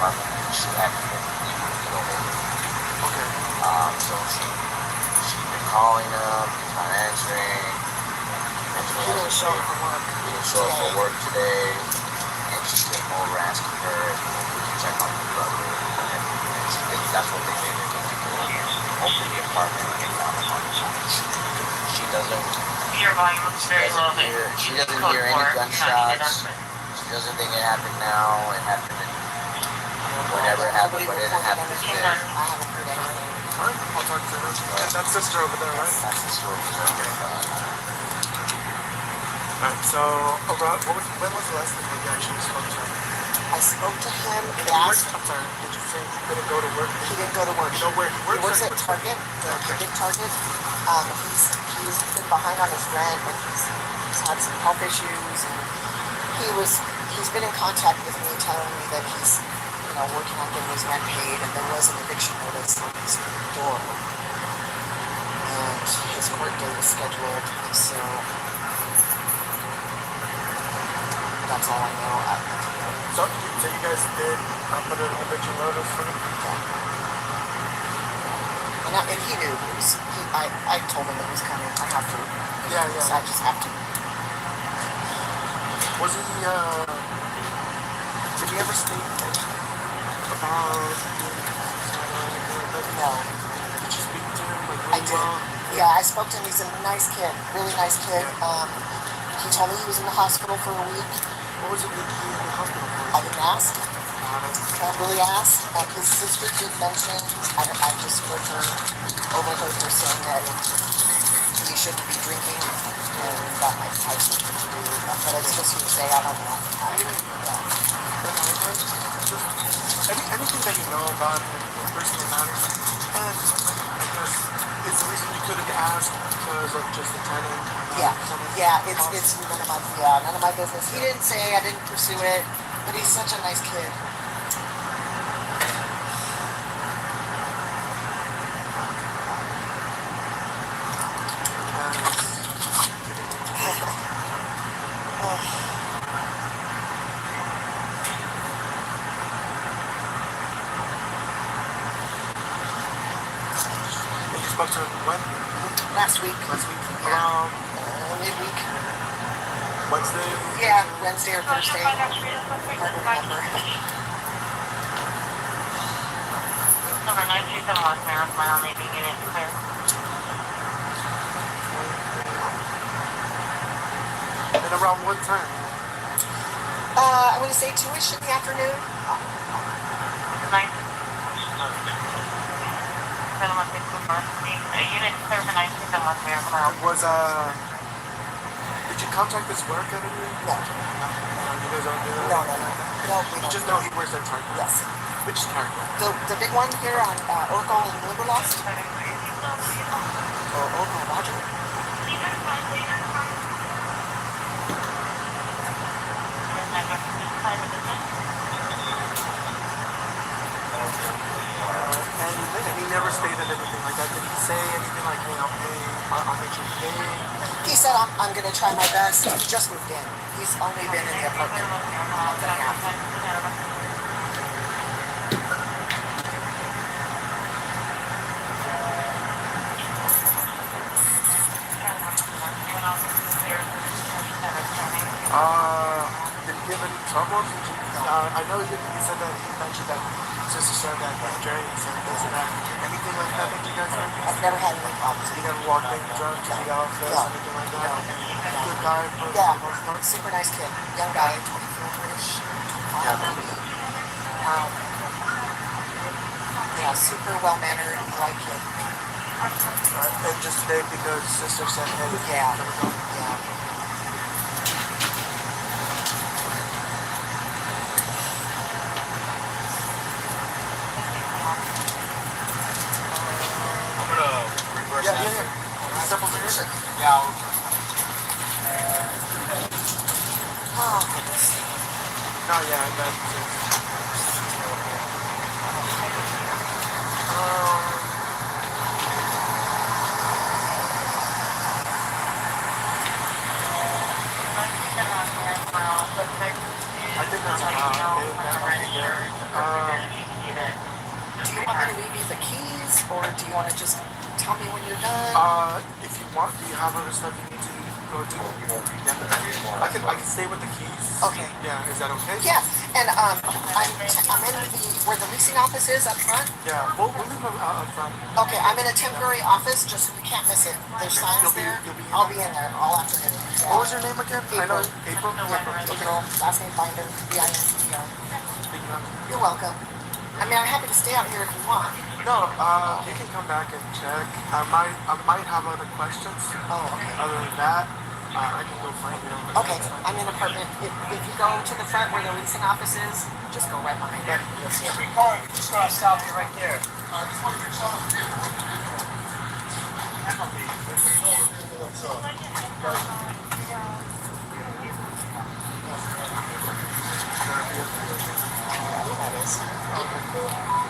apartment because she had to get over. Okay. So she's been calling him, he's not answering. He didn't show up for work. He didn't show up for work today. And she came over asking her if we can check on her brother. And she thinks that's what they did. They opened the apartment and they found him on the couch. She doesn't Your volume is very low. She doesn't hear any gunshots. She doesn't think it happened now. It happened whenever it happened, but it didn't happen today. I haven't heard anything. Alright, I'll talk to her. That's sister over there, right? That's the story. Alright, so when was the last time you actually spoke to him? I spoke to him. He asked. I'm sorry. Did you say he didn't go to work? He didn't go to work. You know where he works? He works at Target, the big Target. He's been behind on his rent, and he's had some health issues. And he's been in contact with me, telling me that he's working on getting his rent paid, and there was an eviction notice on his door, and his court date is scheduled. So that's all I know. So you guys did put an eviction notice for him? Yeah. And he knew. I told him it was coming. I have to. Yeah. So I just have to. Was he, did he ever speak about No. Did you speak to him? I did. Yeah, I spoke to him. He's a nice kid. Really nice kid. He told me he was in the hospital for a week. What was it that he was in the hospital for? I didn't ask. Can't really ask. His sister did mention, I just overheard her saying that you shouldn't be drinking, and that might have something to do with that. But it's just hearsay. I don't know. Anything that you know about him, personal matters, and I guess it's the reason you couldn't ask because of just the tenant. Yeah. It's none of my business. He didn't say. I didn't pursue it. But he's such a nice kid. You spoke to him when? Last week. Around midweek. Wednesday? Yeah, Wednesday or Thursday. I don't remember. Number 927 West Marathon, maybe get it clear. And around what time? I'm going to say 2-ish in the afternoon. Unit clear for 927 West Marathon. Did you contact his work at any? No. You guys don't do that? No, we don't. You just know he works at Target? Yes. Which Target? The big one here on Oracle and Limberlost. Or Oracle, Roger. And he never stated anything like that. Did he say anything like, hey, I'll make sure you pay? He said, I'm going to try my best. He just moved in. He's only been in the apartment a month and a half. Did he give any trouble? I know he said that he mentioned that sister said that drinks and this and that. Anything like that that you guys have? I've never had any problems. He never walked in drunk to the office, anything like that? Good guy for the most part? Super nice kid. Young guy, 24-ish. Yeah, super well-mannered, polite kid. And just today because sister said, hey, Yeah. Yeah. Simple music. Yeah. Oh, goodness. No, yeah, that's it. I think that's about it. you want to just tell me when you're done? If you want, do you have other stuff you need to go to? Yeah, I can stay with the keys. Okay. Yeah, is that okay? Yeah, and I'm in where the leasing office is up front. Yeah, we'll leave them out front. Okay, I'm in a temporary office, just so you can't miss it. There's signs there. I'll be in there all afternoon. What was your name again? I know April. April, last name Binder, B-I-N-D-E-R. You're welcome. I mean, I'm happy to stay out here if you want. No, you can come back and check. I might have other questions. Oh, okay. Other than that, I can go find you. Okay, I'm in an apartment. If you go to the front where the leasing office is, just go right behind it. You'll see it. Every car, you just gotta stop you right there. That is.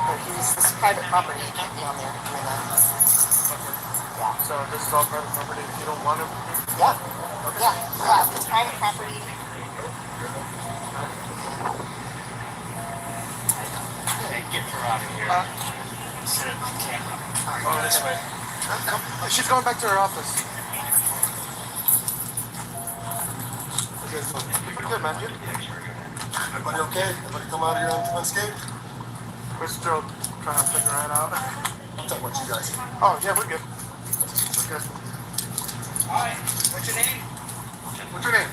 But this is private property. It can't be on there. I mean, yeah. So this is all private property. If you don't want it, Yeah. Yeah. It's private property. Hey, get her out of here. Sit on the camera. Go this way. she's going back to her office. Pretty good, man. Everybody okay? Everybody come out of here unscathed? We're still trying to figure it out. I'm talking about you guys. Oh, yeah, we're good. We're good. Hi, what's your name? What's your name?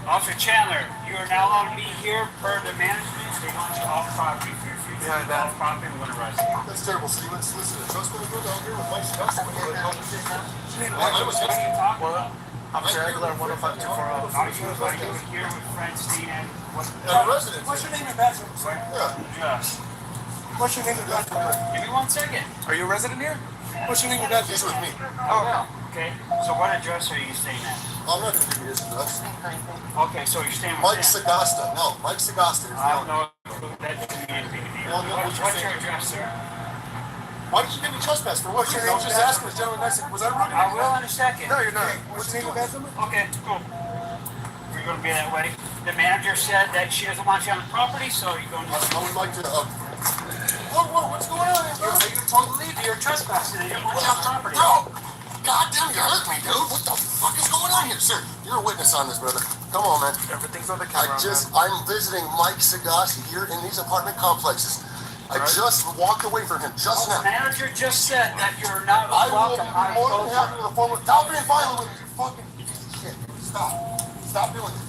Officer Chandler. You are now allowed to be here per the management. They want you off property. If you're refusing Yeah, to off property, we're gonna arrest you. That's terrible. So you went solicitor. Trust me, go down here with Mike Scott. What are you talking about? Officer Aguilar 105-240. Are you here with Francine and what? Residence. What's your name and bedroom, sir? Yeah. Just. What's your name and bedroom? Give me 1 second. Are you a resident here? What's your name and address? He's with me. Oh, okay. So what address are you staying at? I'm not going to give you his address. Okay, so you're staying with Mike him. Sagasta. No, Mike Sagasta is the I don't owner. know. That doesn't mean anything to me. Well, no, What's your address, sir? Why did you give me trespass for what? I was just asking this gentleman. I said, was I rude? I will in a second. No, you're not. What's your name and bedroom? Okay, cool. We're going to be that way. The manager said that she doesn't want you on the property, so you're going to... I would like to. Whoa, what's going on here, bro? You're told to leave. You're trespassing. They don't want you on the property. Bro, goddamn, you hurt me, dude. What the fuck is going on here, sir? You're a witness on this, brother. Come on, man. Everything's on the camera. I'm visiting Mike Sagasta here in these apartment complexes. I just walked away from him just The now. manager just said that you're not I will welcome. be more than happy to phone with. Stop being violent with me, you fucking piece of shit. Stop. Stop doing it.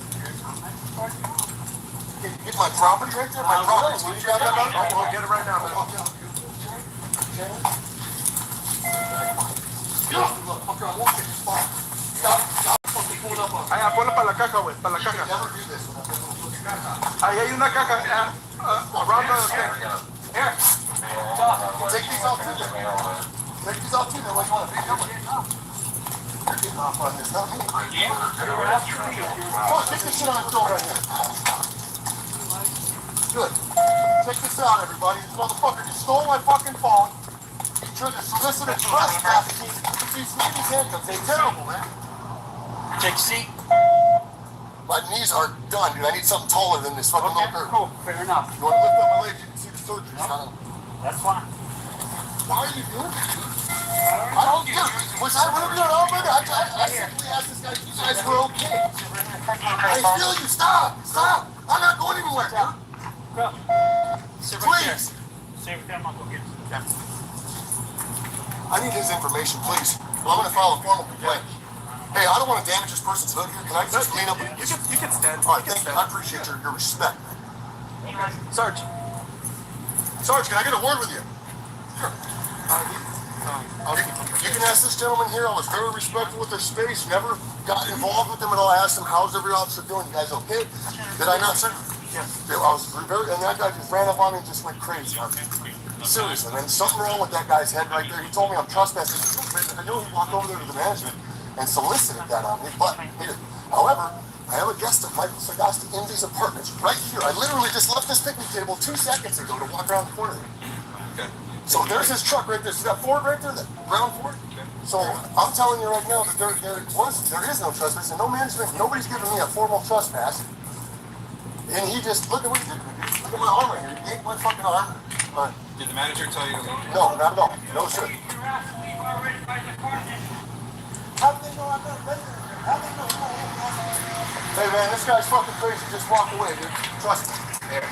Get my property right there. My property. Will you grab that out? We'll get it right now, man. Stop fucking pulling up on me. Ahí, ponlo para la caja, güey, para la caja. Never do this. Ahí hay una caja around the thing. Here. Take these off too, then. Take these off too, then. What do you want? You're getting off on this, not me. Yeah. You're after me. Oh, take this shit on the floor right here. Good. Check this out, everybody. This motherfucker just stole my fucking phone. He tried to solicit a trespass. He's leaving his handcuffs. They're terrible, man. Take a seat. My knees are done, dude. I need something taller than this fucking little curve. Cool. Fair enough. You want to lift up my leg? You can see the surgery. That's fine. Why are you doing this, dude? I don't get it. Was I rude at all, brother? I simply asked this guy if you guys were okay. I feel you. Stop. Stop. I'm not going anywhere, dude. Go. Sit right there. Please. Sit right there. I'm going to go get it. Yeah. I need his information, please. Well, I'm going to file a formal complaint. Hey, I don't want to damage this person's hood here. Can I just clean up? You can stand. All right, thank you. I appreciate your respect. Sarge. Sarge, can I get a word with you? Sure. You can ask this gentleman here. I was very respectful with their space. Never got involved with them at all. I asked him, how's every officer doing? You guys okay? Did I not, sir? Yes. Yeah, I was very, and that guy just ran up on me and just went crazy. Seriously, man. Something wrong with that guy's head right there. He told me I'm trespassing. I know he walked over there to the management and solicited that on me, but here. However, I have a guest of Michael Sagasta in these apartments right here. I literally just left this picnic table 2 seconds ago to walk around the corner. Okay. So there's his truck right there. See that Ford right there, that brown Ford? So I'm telling you right now that there is no trespass and no management. Nobody's giving me a formal trespass. And he just, look at what he did to me. Look at my arm right here. He ate my fucking arm. All right. Did the manager tell you to leave? No, not at all. No, sir. How do they know I'm not resident? How do they know? Hey, man, this guy's fucking crazy. Just walk away, dude. Trust me. There.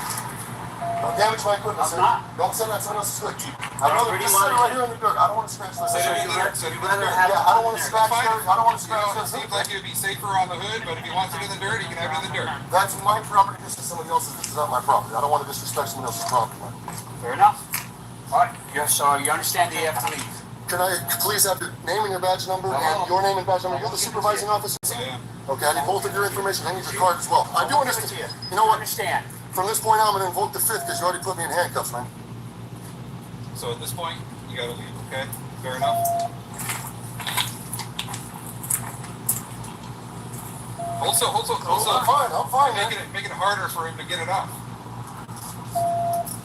Don't damage my equipment, I'm sir. not. Don't send that someone else's foot. I'd rather just sit right here in the dirt. I don't want to scratch this. Said Yeah, it in the dirt. Said it in the dirt. I don't want to scratch Fine. dirt. I don't want to You scratch know, it this. seems like it would be safer on the hood, but if he wants it in the dirt, he can have it in the dirt. That's my property. This is somebody else's. This is not my property. I don't want to disrespect someone else's property, man. Fair enough. All right. So you understand that you have to leave. Can I please have your name and your badge number and your name and badge number? You're the supervising officer? I am. Okay, I need both of your information. I need your card as well. I do understand. You know what? Understand. From this point on, I'm going to invoke the fifth because you already put me in handcuffs, man. So at this point, you gotta leave, okay? Fair enough? Also, I'm fine, man. make it harder for him to get it off.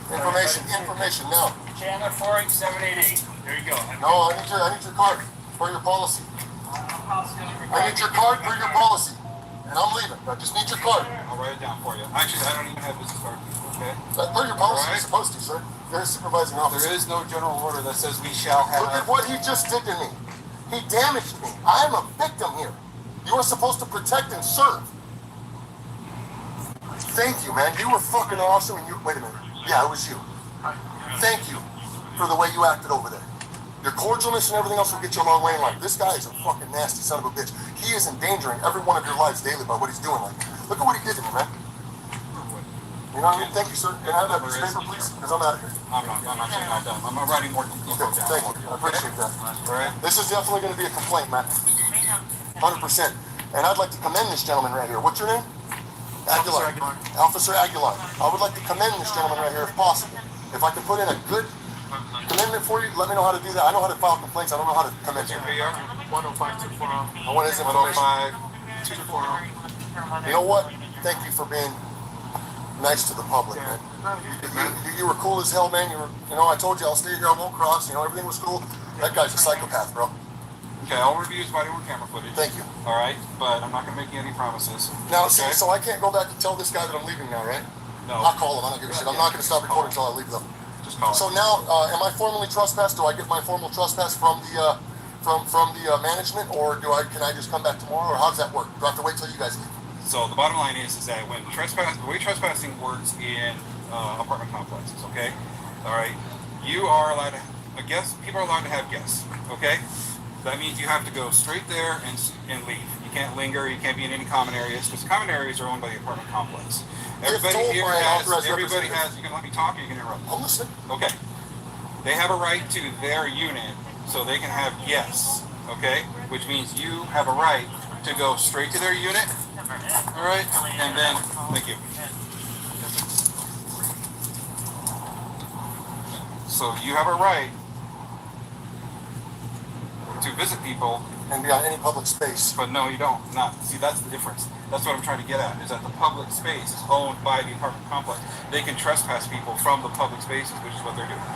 Information, now. Chandler 48788. There you go. No, I need your card for your policy. I need your card for your policy. And I'm leaving. I just need your card. I'll write it down for you. Actually, I don't even have business card, okay? Per your policy, All right. you're supposed to, sir. You're a supervising officer. There is no general order that says we shall have. Look at what he just did to me. He damaged me. I'm a victim here. You are supposed to protect and serve. Thank you, man. You were fucking awesome. And wait a minute. Yeah, it was you. Thank you for the way you acted over there. Your cordialness and everything else will get you a long way in life. This guy is a fucking nasty son of a bitch. He is endangering every one of your lives daily by what he's doing. Like, look at what he did to me, man. You know what I mean? Thank you, sir. Can I have that piece of paper, please? Because I'm out of here. I'm not saying I'm done. I'm writing more details Okay, down. thank you. I appreciate that. All right? This is definitely going to be a complaint, man. 100%. And I'd like to commend this gentleman right here. What's your name? Aguilar. Officer Aguilar. I would like to commend this gentleman right here if possible. If I can put in a good commendment for you, let me know how to do that. I know how to file complaints. I don't know how to commend you. Here you are. 105-240. What is information? 105-240. You know what? Thank you for being nice to the public, man. You were cool as hell, man. I told you I'll stay here. I won't cross. Everything was cool. That guy's a psychopath, bro. Okay, I'll review his body worn camera footage. Thank you. All right, but I'm not going to make you any promises. Now, okay? so I can't go back and tell this guy that I'm leaving now, right? No. I'll call him. I don't give a shit. I'm not going to stop recording until I leave, though. Just call So him. now, am I formally trespassed? Do I get my formal trespass from the management, or can I just come back tomorrow, or how does that work? Do I have to wait till you guys leave? So the bottom line is that when the way trespassing works in apartment complexes, okay? All right, you are allowed to, people are allowed to have guests, okay? That means you have to go straight there and leave. You can't linger. You can't be in any common areas because common areas are owned by the apartment complex. Everybody here has. You can let me talk or you can interrupt. I'm listening. Okay. They have a right to their unit, so they can have guests. Okay, which means you have a right to go straight to their unit. All right, and then thank you. So you have a right to visit people. And be on any public space. But no, you don't. See, that's the difference. That's what I'm trying to get at, is that the public space is owned by the apartment complex. They can trespass people from the public spaces, which is what they're doing.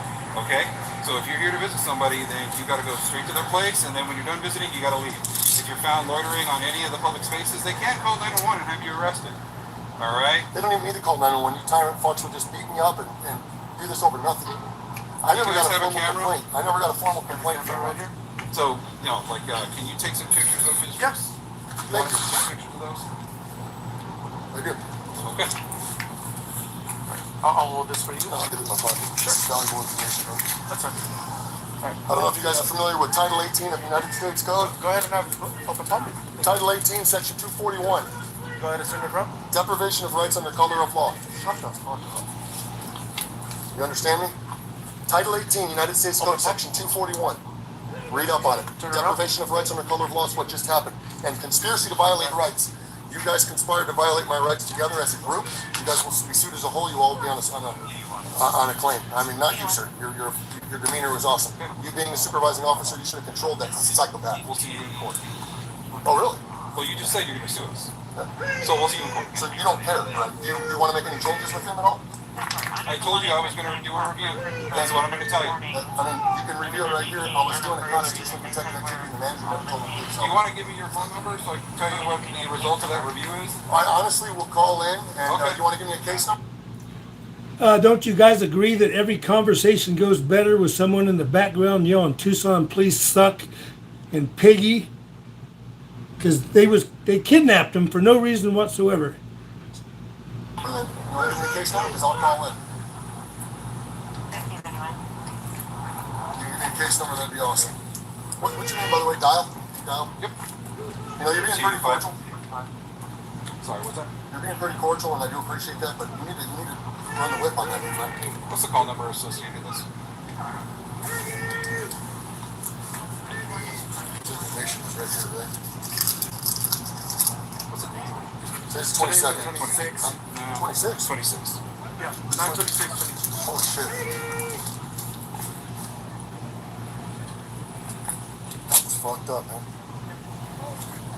Okay? So if you're here to visit somebody, then you got to go straight to their place, and then when you're done visiting, you got to leave. If you're found loitering on any of the public spaces, they can call 911 and have you arrested. All right? They don't even need to call 911. You tyrant fucks will just beat me up and do this over nothing. I never got a formal complaint. I never got a formal complaint from right here. So, can you take some pictures of his? Yes. You want to take some pictures of those? I do. Okay. I'll hold this for you. I'll get it in my pocket. This is valuable information, bro. That's okay. I don't know if you guys are familiar with Title 18 of the United States Code. Go ahead and have open topic. Title 18, Section 241. Go ahead and turn it from. Deprivation of rights under color of law. You understand me? Title 18, United States Code, Section 241. Read up on it. Deprivation of rights under color of law is what just happened. And conspiracy to violate rights. You guys conspired to violate my rights together as a group. You guys will be sued as a whole. You all will be on a claim. I mean, not you, sir. Your demeanor was awesome. You being the supervising officer, you should have controlled that psychopath. We'll see you in court. Oh, really? Well, you just said you're going to sue us. So we'll see you in court. So you don't care, right? Do you want to make any changes with him at all? I told you I was going to do a review. That's what I'm going to tell you. I mean, you can review it right here. I was doing a constitutional protected activity. The manager never told me to do so. You want to give me your phone number so I can tell you what the result of that review is? I honestly will call in, and Okay. you want to give me a case number? Don't you guys agree that every conversation goes better with someone in the background yelling Tucson police suck and piggy? Because they kidnapped him for no reason whatsoever. You want to give me the case number? Because I'll call in. Thank you, anyway. You give me the case number, that'd be awesome. What's your name, by the way? Dial? Dial? Yep. You know, you're being pretty cordial. Sorry, what's that? You're being pretty cordial, and I do appreciate that, but you need to run the whip on that, man. What's the call number associated with this? Information is right here, right? What's it? It says 22nd. 26. 26? 26. Yeah, 926. Holy shit. That's fucked up, man.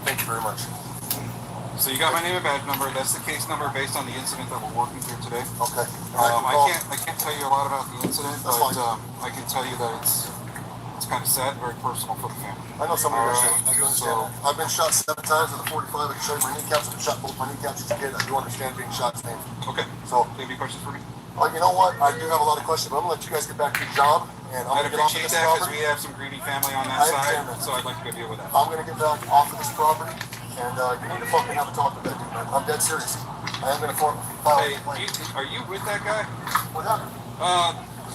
Thank you very much. So you got my name and badge number. That's the case number based on the incident that we're working through today. Okay. I can't tell you a lot about the incident, That's but fine. I can tell you that it's kind of sad, very personal for the family. I know somebody got shot. I do understand So- that. I've been shot 7 times with a 45. I can show you my kneecaps. I've been shot both my kneecaps as a kid. I do understand being shot is painful. Okay. So, Do you have any questions for me? you know what? I do have a lot of questions, but I'm going to let you guys get back to your job. And I'm I'd going to get off of appreciate this that because property. we have some greedy family on that I side, understand that. so I'd like to go deal with that. I'm going to get back off of this property. And you need to fucking have a talk with that dude, man. I'm dead serious. I am going to file Hey, a complaint. are you with that guy? What happened?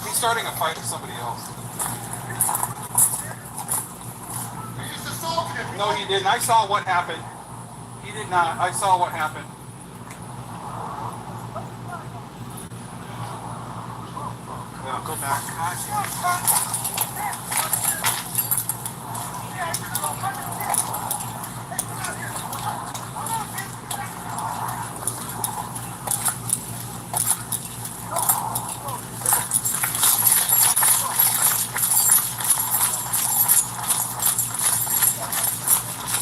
He's starting a fight with somebody else. You just assaulted him. No, he didn't. I saw what happened. He did not. I saw what happened. Yeah, go back.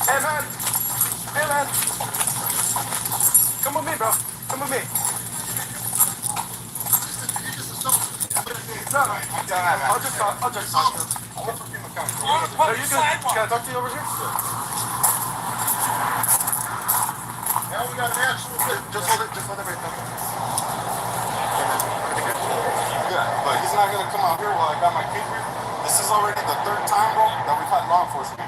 Hey man! Hey man! Come with me, bro. Come with me. No, I'll just talk to him. No, you can I talk to you over here? Now we got an actual Just hold it right there. Yeah, but he's not gonna come out here while I got my kid here. This is already the 3rd time, bro, that we've had law enforcement.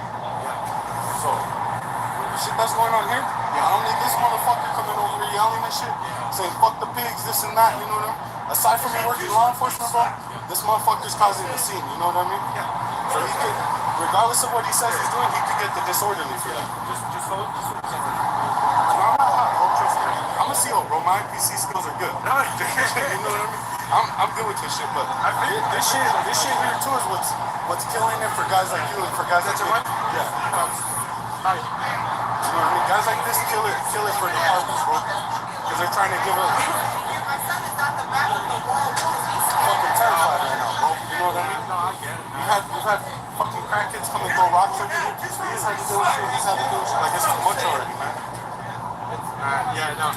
So, the shit that's going on here, I don't need this motherfucker coming over here yelling and shit, saying fuck the pigs, this and that, you know what I mean? Aside from me working law enforcement, bro, this motherfucker's causing a scene, you know what I mean? So he could, regardless of what he says he's doing, he could get the disorderly for that. Just hold it. I'm not hot, bro, trust me. I'm a CO, bro, my PC skills are good. You know what I mean? I'm good with this shit, but this shit here too is what's killing it for guys like you and for guys like me. Yeah. You know what I mean? Guys like this kill it for departments, bro. Because they're trying to give it fucking terrified right now, bro. You know what I mean? No, I get it. We've had fucking crackheads come and throw rocks at you. These had to do with shit, these had to do with shit. Like, it's too much already, man. Yeah, no.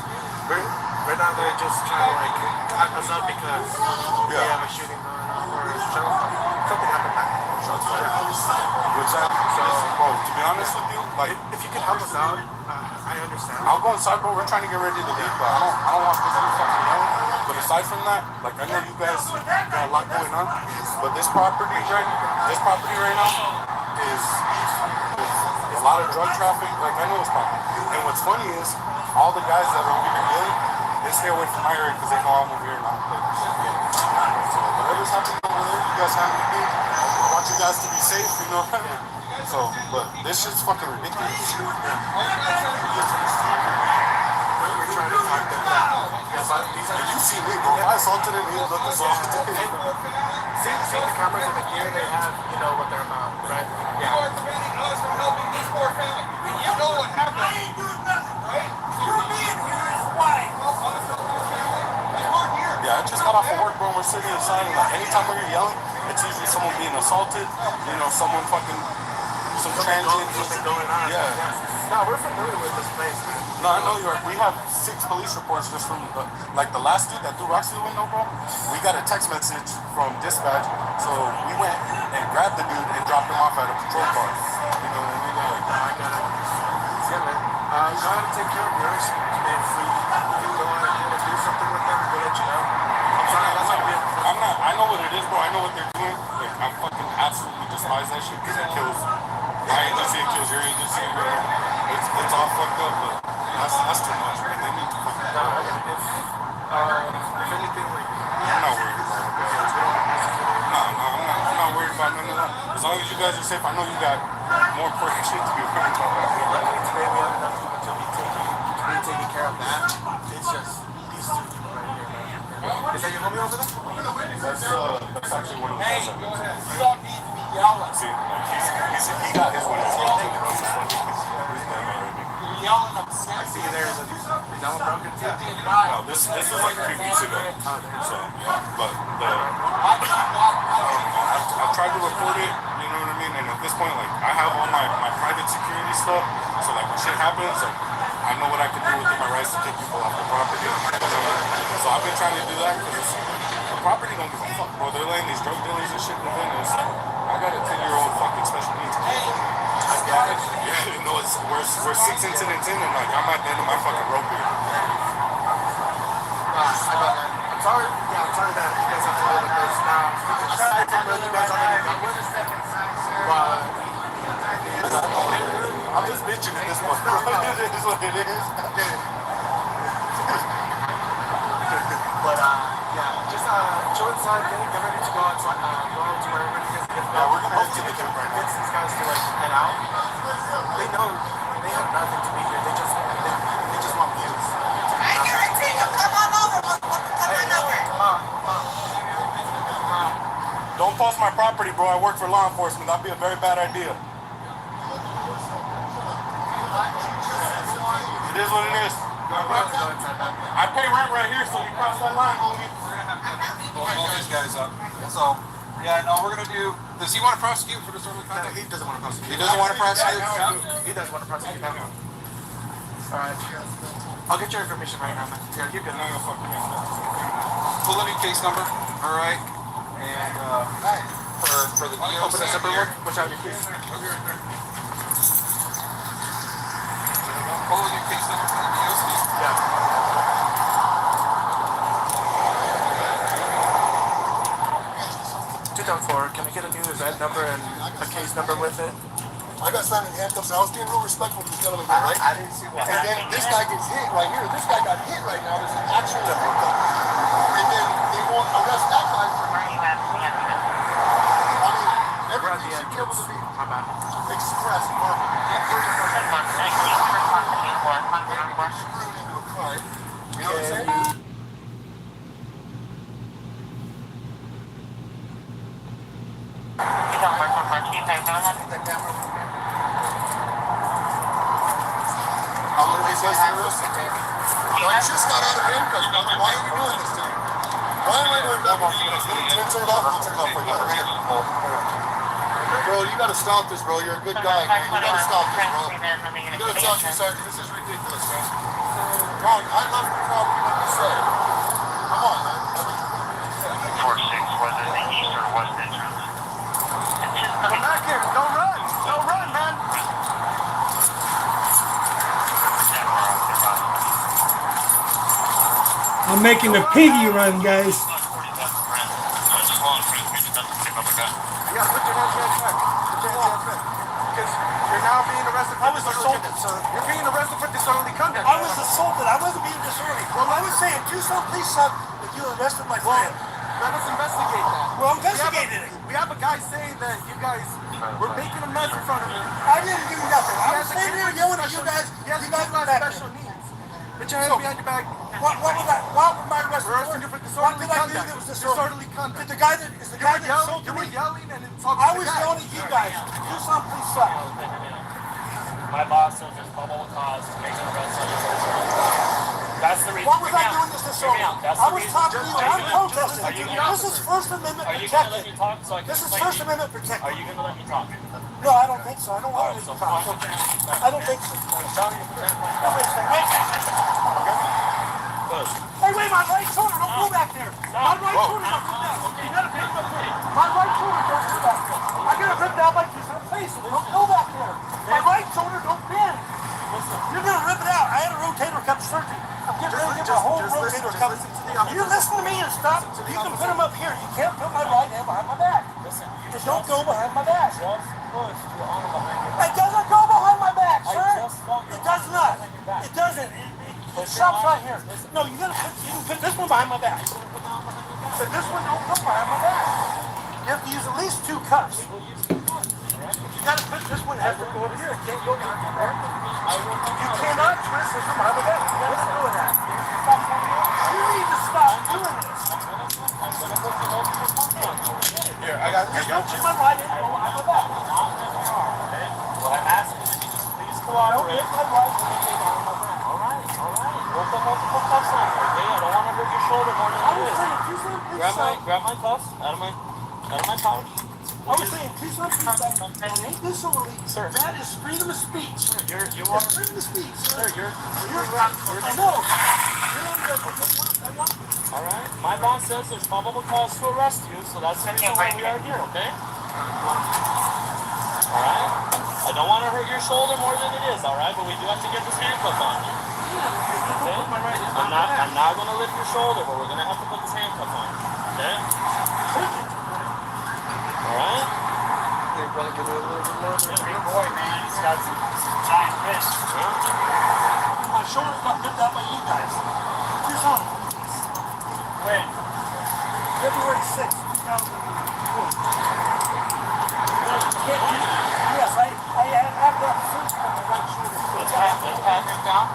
Right now they're just trying to like hype us up because we have a shooting going on or something happened back. Exactly. So, bro, to be honest with you, like, If you can help us out, I understand. I'll go inside, bro. We're trying to get ready to leave, but I don't want this to be fucking yelling. But aside from that, like, I know you guys got a lot going on, but this property right now is a lot of drug traffic. Like, I know it's popping. And what's funny is all the guys that are over here dealing, they stay away from my area because they know I'm over here and I'm playing this shit. So whatever's happening over there, you guys have me be. I want you guys to be safe, you know what I mean? So, but this shit's fucking ridiculous. We're trying to talk them down. You see me, bro. I assaulted him, he looked assaulted. See the cameras in the gear they have, you know what they're about, right? You are preventing us from helping this poor family. You know what happened. I ain't doing nothing, right? You're being here is why. You're here. Yeah, I just got off of work, bro. We're sitting inside, and like, anytime we're here yelling, it's usually someone being assaulted, you know, someone fucking, some transient. Something going on. Yeah. No, we're familiar with this place, man. No, I know you are. We have 6 police reports just from, the last dude that threw rocks through the window, bro. We got a text message from dispatch, so we went and grabbed the dude and dropped him off at a patrol car. You know what I mean? Like, I got it. Yeah, man. Go ahead and take care of yours. If we can go on ahead and do something with them, we'll let you know. I'm it is, bro. I know what they're doing. Like, I fucking absolutely despise that shit because it kills my agency, it kills your agency. It's all fucked up, but that's too much, man. They need to fucking. If anything, like, I'm not worried about it, bro. No, I'm not worried about none of that. As long as you guys are safe, I know you got more important shit to be worried about. today we have enough people to be taking care of that. It's just these two people right here, man. Is that your homie over there? That's actually one of the Hey, guys. go ahead. You don't need to be yelling. See, like, he got his windows rolled too. You're yelling upset. I see there's is that one broken too? No, this is like 3 weeks ago. So, yeah. But I've tried to report it, you know what I mean? And at this point, like, I have all my private security stuff. So, like, when shit happens, like, I know what I can do within my rights to take people off the property. So I've been trying to do that because the property don't give a fuck, bro. They're letting these drug dealers and shit within us. I got a 10-year-old fucking special needs kid. Yeah, you know, we're 6 incidents in and, like, I'm at the end of my fucking rope here. I'm sorry. Yeah, I'm sorry that you guys have to deal with this now. Aside from what you guys already done with, but I'm just bitching at this point. It is what it is. But yeah, just chill inside, get ready to go out to wherever you guys get. Yeah, we're gonna hopefully we can convince these guys to like head out. They know they have nothing to be here. They just want views. I guarantee you, come on over, motherfucker, come on over. Don't post my property, bro. I work for law enforcement. That'd be a very bad idea. It is what it is. I pay rent right here, so you cross that line, homie. Hold these guys up. So, yeah, no, we're gonna do. Does he want to prosecute for disorderly conduct? He doesn't want to prosecute. He doesn't want to prosecute. He doesn't want to prosecute. All right. I'll get your information right now, man. Yeah, you're good. Pull any case number. All right. And for the DOC Open the zipper here. one. Watch out, your keys. Pull any case number for the DOC. Yeah. 2004. Can I get a new event number and a case number with it? I got signed in handcuffs. I was being real respectful to this gentleman here, right? I didn't see what And then this guy gets hit right here. This guy got hit right now. There's an actual handcuff. And then they won't arrest that guy for, Where are you at? I mean, We're at the everything should be able to be My bad. expressed verbally. Screwed into a crime. You know what I'm saying? You don't work on Marquis, I know that. I'm literally saying this. I just got out of handcuffs. Why are you doing this to me? Why am I doing that? Can I turn it off? I'll turn it off right now. Bro, you gotta stop this, bro. You're a good guy, man. You gotta stop this, bro. You gotta talk to Sergeant. This is ridiculous, man. Ron, I love your property, like you said. Come on, man. 4-6, was it the east or west entrance? Come back here. Don't run. Don't run, man. I'm making a piggy run, guys. Yeah, put your hands behind your back. Put your hands behind your back. Because you're now being arrested for disorderly conduct. So you're being arrested for disorderly conduct. I was assaulted. I wasn't being disorderly. Well, I was saying, Tucson Police said that you arrested my friend. Let us investigate that. Well, investigated it. We have a guy saying that you guys were making a mess in front of him. I didn't do nothing. I was standing here yelling at you guys. Yes, You you guys guys were back special there. needs. Put your hands behind your back. What was that? What was my arrest? We're arresting you for What disorderly did I do conduct. that was disorderly? Disorderly conduct. Did the guy that is the guy that You assaulted were me? yelling and insulting I the was guy. yelling at you guys. Tucson Police suck. My boss says there's probable cause to make an arrest on this person. That's the reason. What was Hear me I out. doing this disorderly? Hear me out. That's I the was reason. talking to you. I'm protesting. Are you gonna- This is First Amendment Are you going to let protected. me talk so I can This is explain First to you? Amendment protected. Are you going to let me talk? No, I don't think so. I don't want to So leave talk. I don't think so. I'm telling you, Hey, wait, my right shoulder, don't go back there. My right shoulder, don't go back. You gotta pick up there. My right shoulder, don't go back there. I got it ripped out like this. I'm facing it. Don't go back there. My right shoulder, don't bend. You're gonna rip it out. I had a rotator cuff surgery. I'm getting ready to get my whole rotator cuff. You listen to me and stop. You can put them up here. You can't put my right hand behind my back. Listen, Just don't go behind my back. Just push your arm behind your It doesn't go behind my back, I sir. just felt your It does arm not. behind your back. It doesn't. It stops right here. No, you can put this one behind my back. But this one don't go behind my back. You have to use at least 2 cuffs. You gotta put this one has to go over here. It can't go behind my back. You cannot twist this one behind my back. You gotta do that. You need to stop doing this. Here, I got Just don't put my right hand behind my back. What I'm asking is just please Don't cooperate. hit my right hand behind my back. Alright. We'll put multiple cuffs on you, okay? I don't want to hurt your shoulder more than I it was is. saying, do something. Grab my cuffs out of my pouch. I was saying, do something. And ain't this illegal? Sir. That is freedom of speech. You That's are, freedom of speech, sir. sir, you're I know. You're under I want alright. My boss says there's probable cause to arrest you, so that's the reason why we are here, okay? Alright? I don't want to hurt your shoulder more than it is, alright? But we do have to get this handcuff on you. Okay? I'm not gonna lift your shoulder, but we're gonna have to put this handcuff on you. Okay? Alright? They're gonna give it a little bit more. Big boy, man. He's got some giant wrists. my shoulders got ripped out by you guys. Here's home. When? February 6th, 2004. Yes, I have that fruit on my right shoulder. Let's pat him down.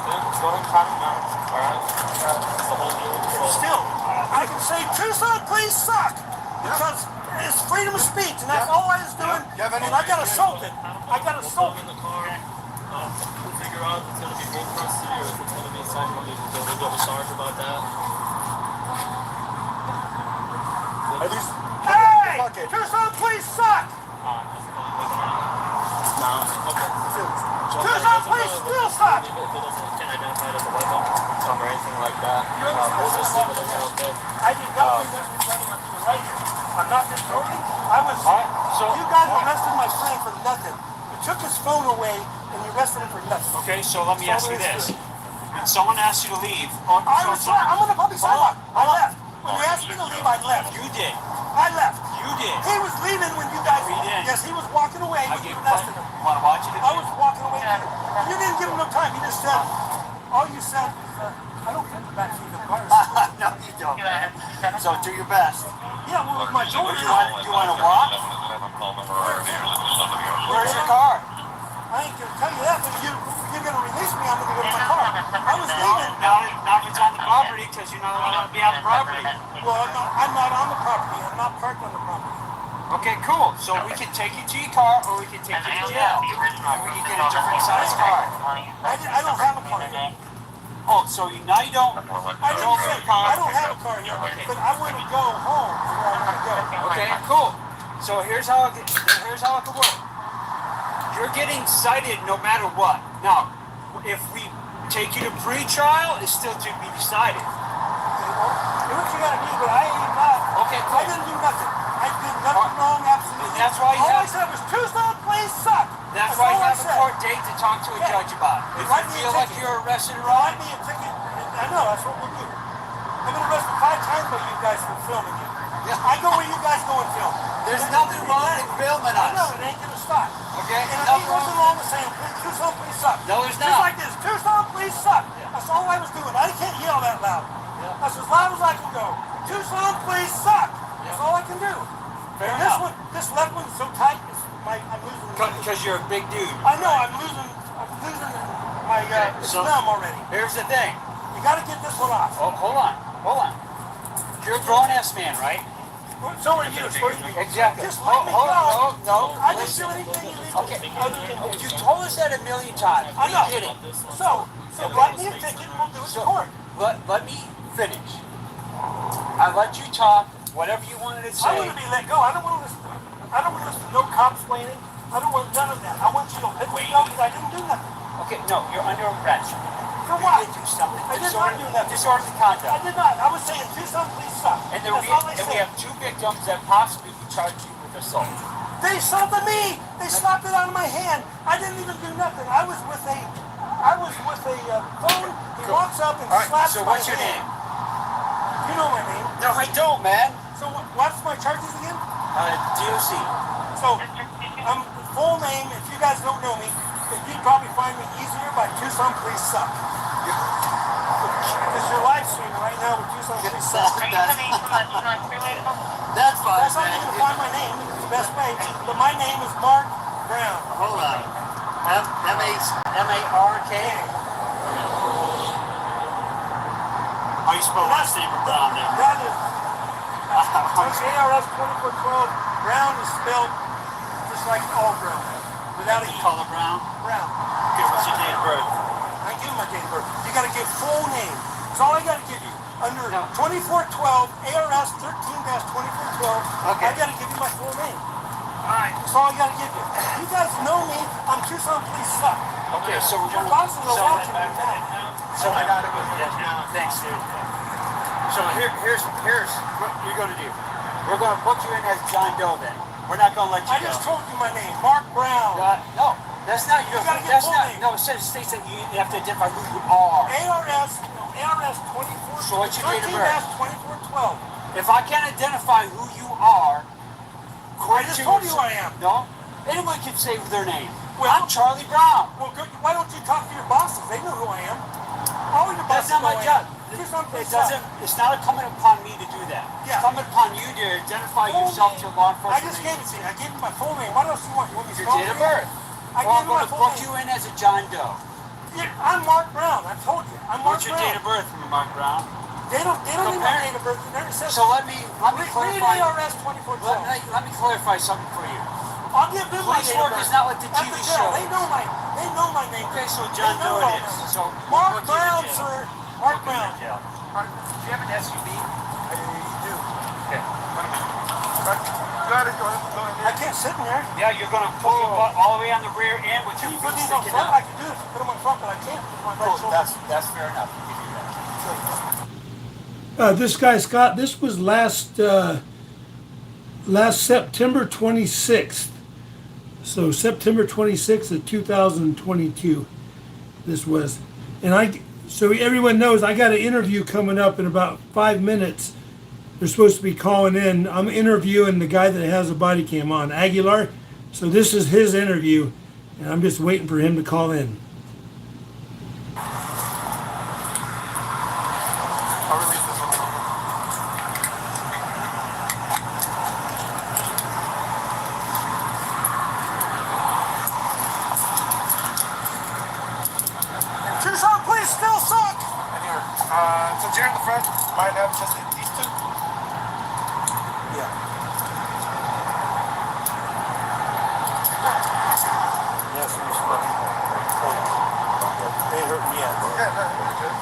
Let's go ahead and pat him down. Alright? That's the whole deal. Still, I can say Tucson, please suck, because it's freedom of speech, and that's all I was doing. And I got assaulted. I got We'll assaulted. in the car. We'll figure out if it's going to be full custody or if it's going to be assigned. We'll do a charge about that. Hey, Tucson, please suck. Tucson, please still suck. If it doesn't identify it as a weapon or anything like that, we'll just leave it as okay. I did not do this because I'm right here. I'm not just joking. So- You guys arrested my friend for nothing. You took his phone away and you arrested him for nothing. Okay, so let me ask you this. When someone asked you to leave, I'm on the public sidewalk. I left. When you asked me to leave, I left. you did. I left. You did. He was leaving when you guys. He did. Yes, he was walking away I when you gave arrested him. Want to watch it I again? was walking away. You didn't give him no time. You just said, all you said was, I don't get the backseat of the car. No, you don't. So do your best. Yeah, well, with my shoulder. You want to walk? Where's your car? I ain't gonna tell you that, but you're gonna release me. I'm gonna go to my car. I was leaving. Now if it's on the property, because you're not allowed to be on the property. Well, I'm not on the property. I'm not parked on the property. Okay, cool. So we can take you to your car, or we can take you to jail. And we can get a different size car. I don't have a car yet. Oh, so now you don't. I didn't say I don't have a car yet, but I want to go home where I want to go. Okay, cool. So here's how it could work. You're getting cited no matter what. Now, if we take you to pre-trial, it's still to be decided. Do what you gotta do, but I ain't not. Okay, I cool. didn't do nothing. I did nothing wrong, absolutely. That's why you all I have- said was Tucson, please suck. That's why you all I have a said. court date to talk to a judge about. If Write you me a feel like ticket. you're arrested Write wrong, me a ticket. I know, that's what we'll do. I've been arrested 5 times by you guys for filming you. I go where you guys go and film. there's nothing wrong in filming I know, us. it ain't gonna stop. Okay? And if Nothing he wasn't wrong. wrong with saying, Tucson, please suck. No, there's Just not. like this, Tucson, please suck. That's all I was doing. I can't yell that loud. That's as loud as I can go. Tucson, please suck. That's all I can do. Fair And enough. this left one's so tight, I'm losing. Because you're a big dude. I know, I'm losing my So- numb already. Here's the thing. You gotta get this one off. Oh, hold on. You're a grown-ass man, right? So are you. So are you. Exactly. Just let me go. No. I didn't do anything illegal. Okay. Other than You told us that a million times. I know. We get it. So write me a ticket and we'll do it in court. Let me finish. I let you talk, whatever you wanted to I say. want to be let go. I don't want to listen to no cops explaining. I don't want none of that. I want you to let me go because I didn't do nothing. Okay, no, you're under arrest. For what? You did do something. I did not do nothing. Disorderly I conduct. did not. I was saying Tucson, please stop. And That's all I we said. have 2 victims that possibly could charge you with assault. They assaulted me. They slapped it out of my hand. I didn't even do nothing. I was with a phone. He walks up and All right, slaps so my what's your hand. name? You No, I don't, man. So what's my charges again? DOC. So, full name, if you guys don't know me, you'd probably find me easier by Tucson Police Suck. Because you're live streaming right now with Tucson Police Suck. Are you coming from the Tucson Freeway? That's fine, That's not even to find my name, it's the best way. But my name is Mark Brown. Hold on. M-A-R-K? How you spell last name of Brown there? That is, ARS 2412, Brown is spelled just like all Brown. Without a E. Color Brown? Brown. Okay, what's your date of birth? I give my date of birth. You gotta give full name. That's all I gotta give you. Under 2412, ARS 13-2412, Okay. I gotta give you my full name. Alright. That's all I gotta give you. You guys know me, I'm Tucson Police Suck. Okay, so we're Your gonna... bosses are watching me. So I got it with you. Thanks, dude. So here's what you're gonna do. We're gonna book you in as John Doe then. We're not gonna let you I go. just told you my name, Mark Brown. No, that's not your. You gotta get That's full not. name. No, it states that you have to identify who you are. ARS 24. So what's your date of birth? 13-2412. If I can't identify who you are, I just told you who I am. No, anyone can say their name. Well, I'm Charlie Brown. Well, good. Why don't you talk to your bosses? They know who I am. All your That's bosses not my know I job. am. Tucson It Police Suck. doesn't. It's not incumbent upon me to do that. Yeah. It's incumbent upon you to identify Full yourself name. to law I enforcement. just gave it to you. I gave you my full name. What else do you want? You want me to Your spell date of it? birth. I Well, gave I'm you my going to full book name. you in as a John Doe. Yeah, I'm Mark Brown. I told you. I'm Mark What's your Brown. date of birth, Mark Brown? They don't need my Compare- date of birth. It never says. So let me Read clarify. ARS 2412. Let me clarify something for you. I'll give them my Police date of work birth. is not like the At TV jail. show. They know my name. Okay, so They John know Doe all it is. that. So Mark we'll put you in Brown, jail. sir. Mark Brown. Do you have an SUV? I do. Okay. Go ahead. I can't sit in there. Yeah, you're going to pull your butt all the way on the rear end with your You feet put these on sticking front, out. I can do it. Put them on front, but I can't. Put my right shoulder. That's fair enough. You can do that. This guy Scott, this was last September 26th. So September 26th of 2022. This was, and so everyone knows I got an interview coming up in about 5 minutes. They're supposed to be calling in. I'm interviewing the guy that has a body cam on, Aguilar. So this is his interview, and I'm just waiting for him to call in. I'll release this one. Tucson police still suck. And here, since you're in the front, might have just these two. Yeah. Yes, it was fucking. They hurt me yet. Yeah, no, you're good.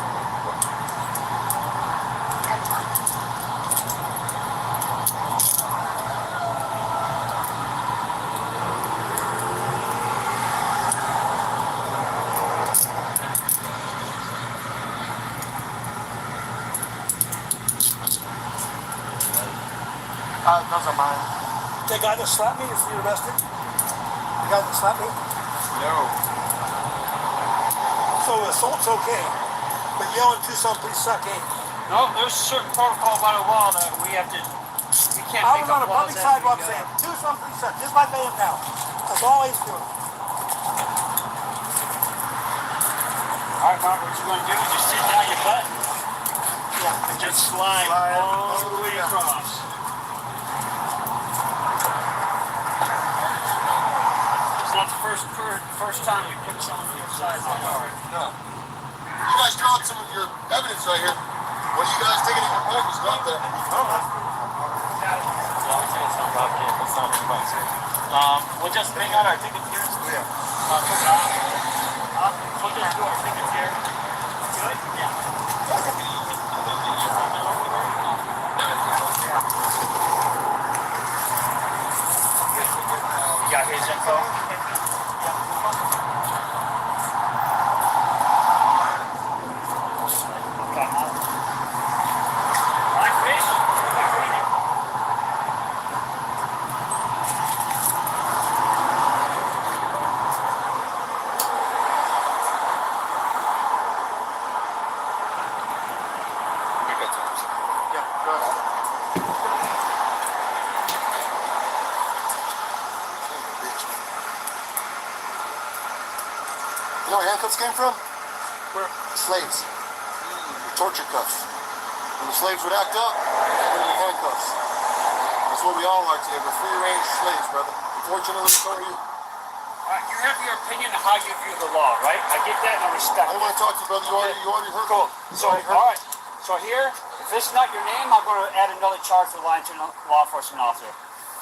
Those are mine. The guy that slapped me, is he arrested? The guy that slapped me? No. So assault's okay, but yelling Tucson police suck ain't. No, there's a certain protocol by the law that we have to. We can't I make was on up a laws public as we sidewalk go. saying, Tucson police suck, just like I am now. That's all I was doing. All right, Mark, what you're going to do is just sit down your butt Yeah. and just slide all the way across. It's not the first time you put something on your side like ours. No. You guys dropped some of your evidence right here. What are you guys taking in your pockets? Drop that. We'll just hang out our tickets here. Yeah. We'll just do our tickets here. Good? Yeah. You got his info? Like fish? Yeah, go ahead. You know where handcuffs came from? Where? Slaves. The torture cuffs. When the slaves would act up, they put them in handcuffs. That's what we all are today. We're free-range slaves, brother. Unfortunately, so are you. You have your opinion of how you view the law, right? I get that and I respect I don't want to talk to you, brother. You already heard Cool. me. So, all right. So here, if this is not your name, I'm going to add another charge for lying to a law enforcement officer.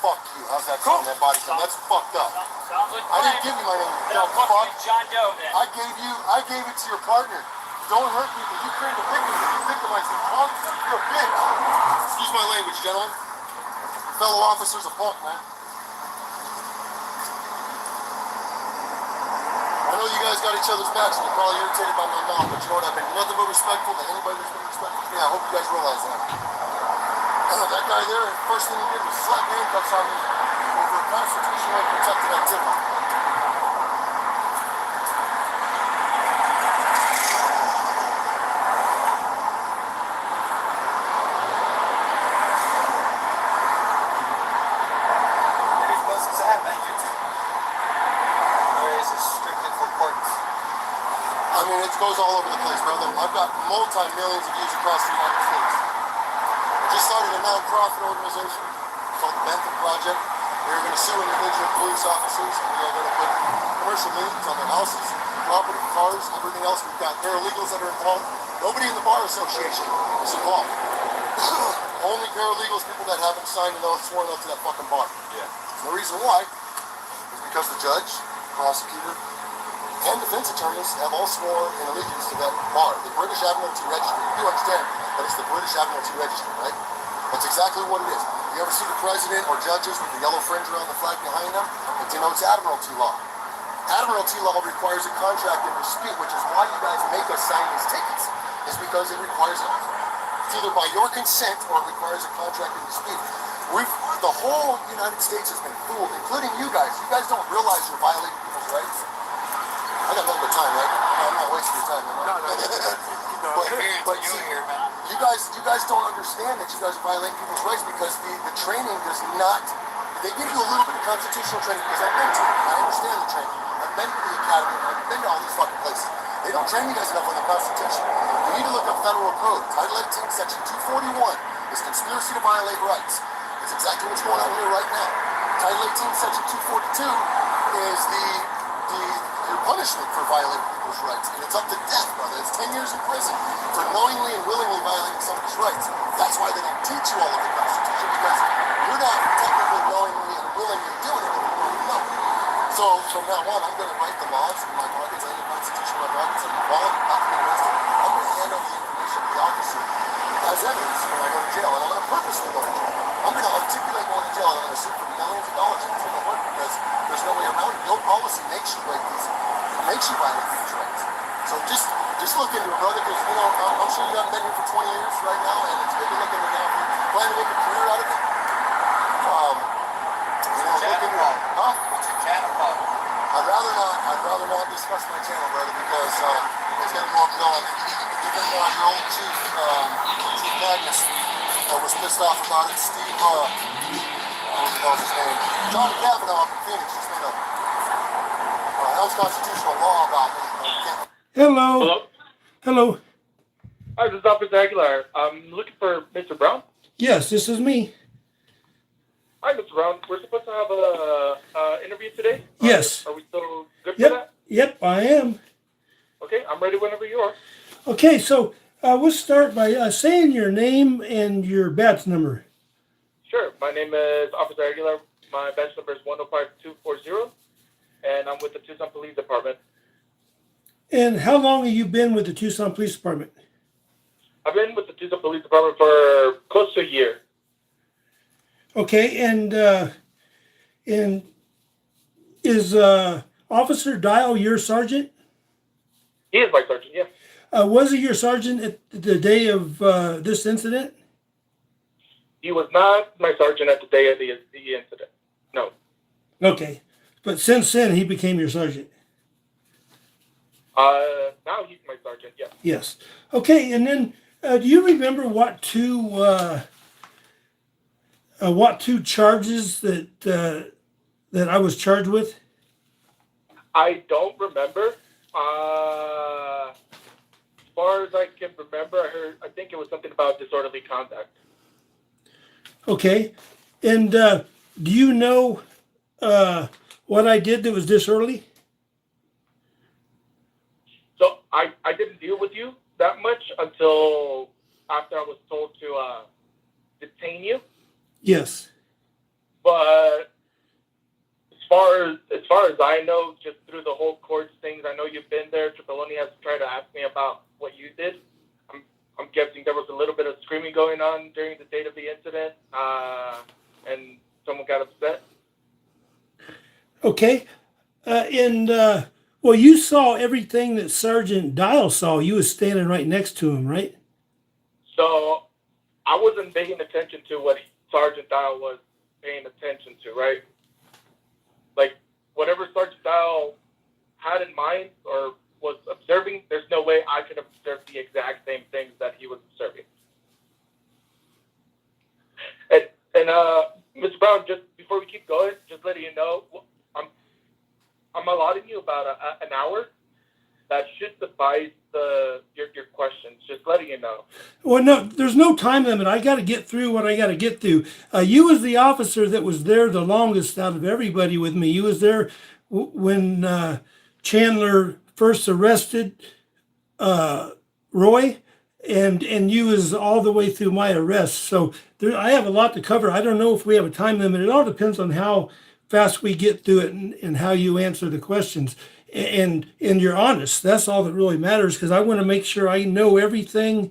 Fuck you. How's that Cool. sound? That body count? That's fucked up. Sounds like I didn't give you my name. No, No, fuck fuck. you, John Doe then. I gave it to your partner. Don't hurt people. You create a victim. You victimize them. Punk. You're a bitch. Excuse my language, gentlemen. Your fellow officer's a punk, man. I know you guys got each other's backs and you're probably irritated by my mouth, but you know what? I've been nothing but respectful to anybody that's been respectful to me. I hope you guys realize that. That guy there, the first thing he did was slap handcuffs on me over a constitutionally protected activity. I mean, it goes all over the place, brother. I've got multi-millions of views across the United States. I just started a non-profit organization called the Bentham Project. We're going to sue individual police officers, and we are going to put commercial liens on their houses, property, cars, everything else. We've got paralegals that are involved. Nobody in the Bar Association is involved. Only paralegals, people that haven't signed an oath, sworn oath to that fucking bar. Yeah. The reason why is because the judge, prosecutor, and defense attorneys have all sworn in allegiance to that bar, the British Admiralty Register. You understand that it's the British Admiralty Register, right? That's exactly what it is. You ever see the president or judges with the yellow fringe around the flag behind them? It denotes Admiralty law. Admiralty law requires a contract in dispute, which is why you guys make us sign these tickets, is because it requires it. It's either by your consent or it requires a contract in dispute. The whole United States has been fooled, including you guys. You guys don't realize you're violating people's rights. I got a little bit of time, right? I'm not wasting your time, am I? No. But see, you guys don't understand that you guys are violating people's rights because the training does not. They give you a little bit of constitutional training because I've been to it. I understand the training. I've been to the academy. I've been to all these fucking places. They don't train you guys enough on the Constitution. You need to look up federal code. Title 18, Section 241 is conspiracy to violate rights. It's exactly what's going on here right now. Title 18, Section 242 is your punishment for violating people's rights. And it's up to death, brother. It's 10 years in prison for knowingly and willingly violating somebody's rights. That's why they don't teach you all of the Constitution, because you're not technically knowingly and willingly doing it if you don't know. So from now on, I'm going to write the laws in my pockets, and the Constitution in my pockets, and while I'm not being arrested, I'm going to hand over the information to the officer as evidence when I go to jail. And I'm going to purposely go to jail. I'm going to articulate going to jail, and I'm going to sue for millions of dollars if it's going to work, because there's no way around it. No policy makes you break these. It makes you violate these rights. So just look into it, brother, because, I'm sure you haven't been here for 20 years right now, and it's good to look into it now. If you plan to make a career out of it, look into it. Huh? What's your channel called? I'd rather not discuss my channel, brother, because it's going to go up going. Even your old chief, Chief Magnus, was pissed off about it. Steve, what the hell's his name? John Kavanaugh up in Phoenix just made a unconstitutional law about it. Hello. Hello. Hi, this is Officer Aguilar. I'm looking for Mr. Brown. Yes, this is me. Hi, Mr. Brown. We're supposed to have a interview today. Yes. Are we still good for that? Yep, I am. Okay, I'm ready whenever you are. Okay, so we'll start by saying your name and your badge number. Sure. My name is Officer Aguilar. My badge number is 105240, and I'm with the Tucson Police Department. And how long have you been with the Tucson Police Department? I've been with the Tucson Police Department for close to a year. Okay, and is Officer Dial your sergeant? He is my sergeant, yeah. Was he your sergeant at the day of this incident? He was not my sergeant at the day of the incident. No. Okay, but since then he became your sergeant. Now he's my sergeant, yeah. Yes. Okay, and then do you remember what two charges that I was charged with? I don't remember. As far as I can remember, I think it was something about disorderly conduct. Okay. And do you know what I did that was disorderly? So I didn't deal with you that much until after I was told to detain you. Yes. But as far as I know, just through the whole courts things, I know you've been there. Tripoloni has tried to ask me about what you did. I'm guessing there was a little bit of screaming going on during the date of the incident, and someone got upset. Okay. Well, you saw everything that Sergeant Dial saw. You was standing right next to him, right? So I wasn't paying attention to what Sergeant Dial was paying attention to, right? Like, whatever Sergeant Dial had in mind or was observing, there's no way I could have observed the exact same things that he was observing. And Mr. Brown, just before we keep going, just letting you know, I'm allotting you about an hour. That should suffice your questions. Just letting you know. Well, no, there's no time limit. I got to get through what I got to get through. You was the officer that was there the longest out of everybody with me. You was there when Chandler first arrested Roy, and you was all the way through my arrest. So I have a lot to cover. I don't know if we have a time limit. It all depends on how fast we get through it and how you answer the questions. And you're honest. That's all that really matters, because I want to make sure I know everything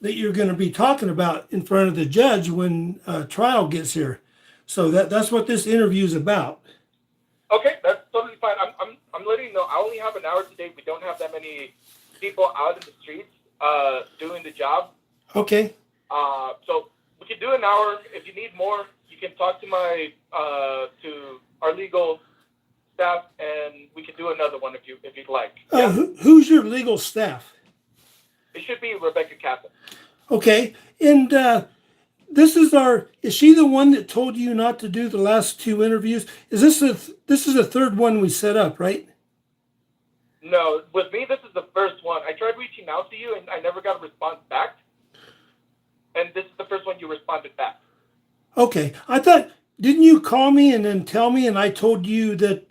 that you're going to be talking about in front of the judge when trial gets here. So that's what this interview is about. Okay, that's totally fine. I'm letting you know. I only have an hour today. We don't have that many people out in the streets doing the job. Okay. So we can do an hour. If you need more, you can talk to to our legal staff, and we can do another one if you'd like. Yeah? Who's your legal staff? It should be Rebecca Kaplan. Okay. And is she the one that told you not to do the last two interviews? This is the third one we set up, right? No, with me, this is the first one. I tried reaching out to you, and I never got a response back. And this is the first one you responded back. Okay. Didn't you call me and then tell me, and I told you that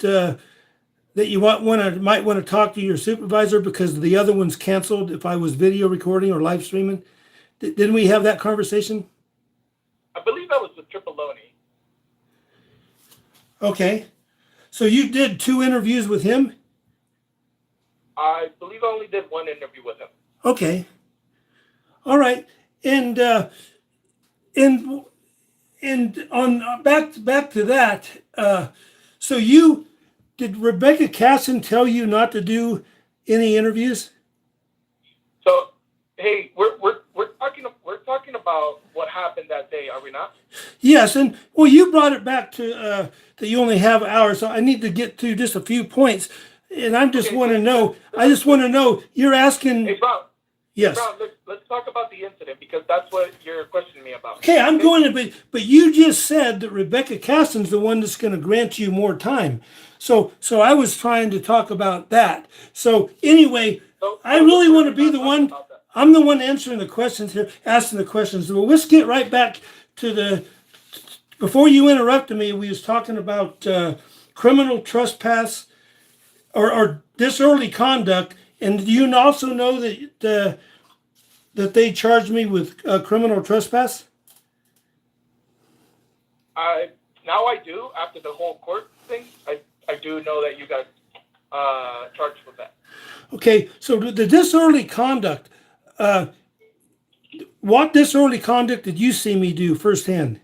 that you might want to talk to your supervisor because the other one's canceled if I was video recording or live streaming? Didn't we have that conversation? I believe that was with Tripoloni. Okay. So you did two interviews with him? I believe I only did one interview with him. Okay. All right. And on back to that, so did Rebecca Casson tell you not to do any interviews? So, hey, we're talking about what happened that day, are we not? Yes, and well, you brought it back to that you only have hours, so I need to get to just a few points, and I just want to know. You're asking. Hey, Brown. Yes. Brown, let's talk about the incident because that's what you're questioning me about. Okay, I'm going to, but you just said that Rebecca Casson's the one that's going to grant you more time. So I was trying to talk about that. So anyway, I really want to be the one. I'm the one answering the questions here, asking the questions. Well, let's get right back to before you interrupted me, we was talking about criminal trespass or disorderly conduct. And do you also know that they charged me with criminal trespass? Now I do. After the whole court thing, I do know that you got charged with that. Okay, so the disorderly conduct. What disorderly conduct did you see me do firsthand?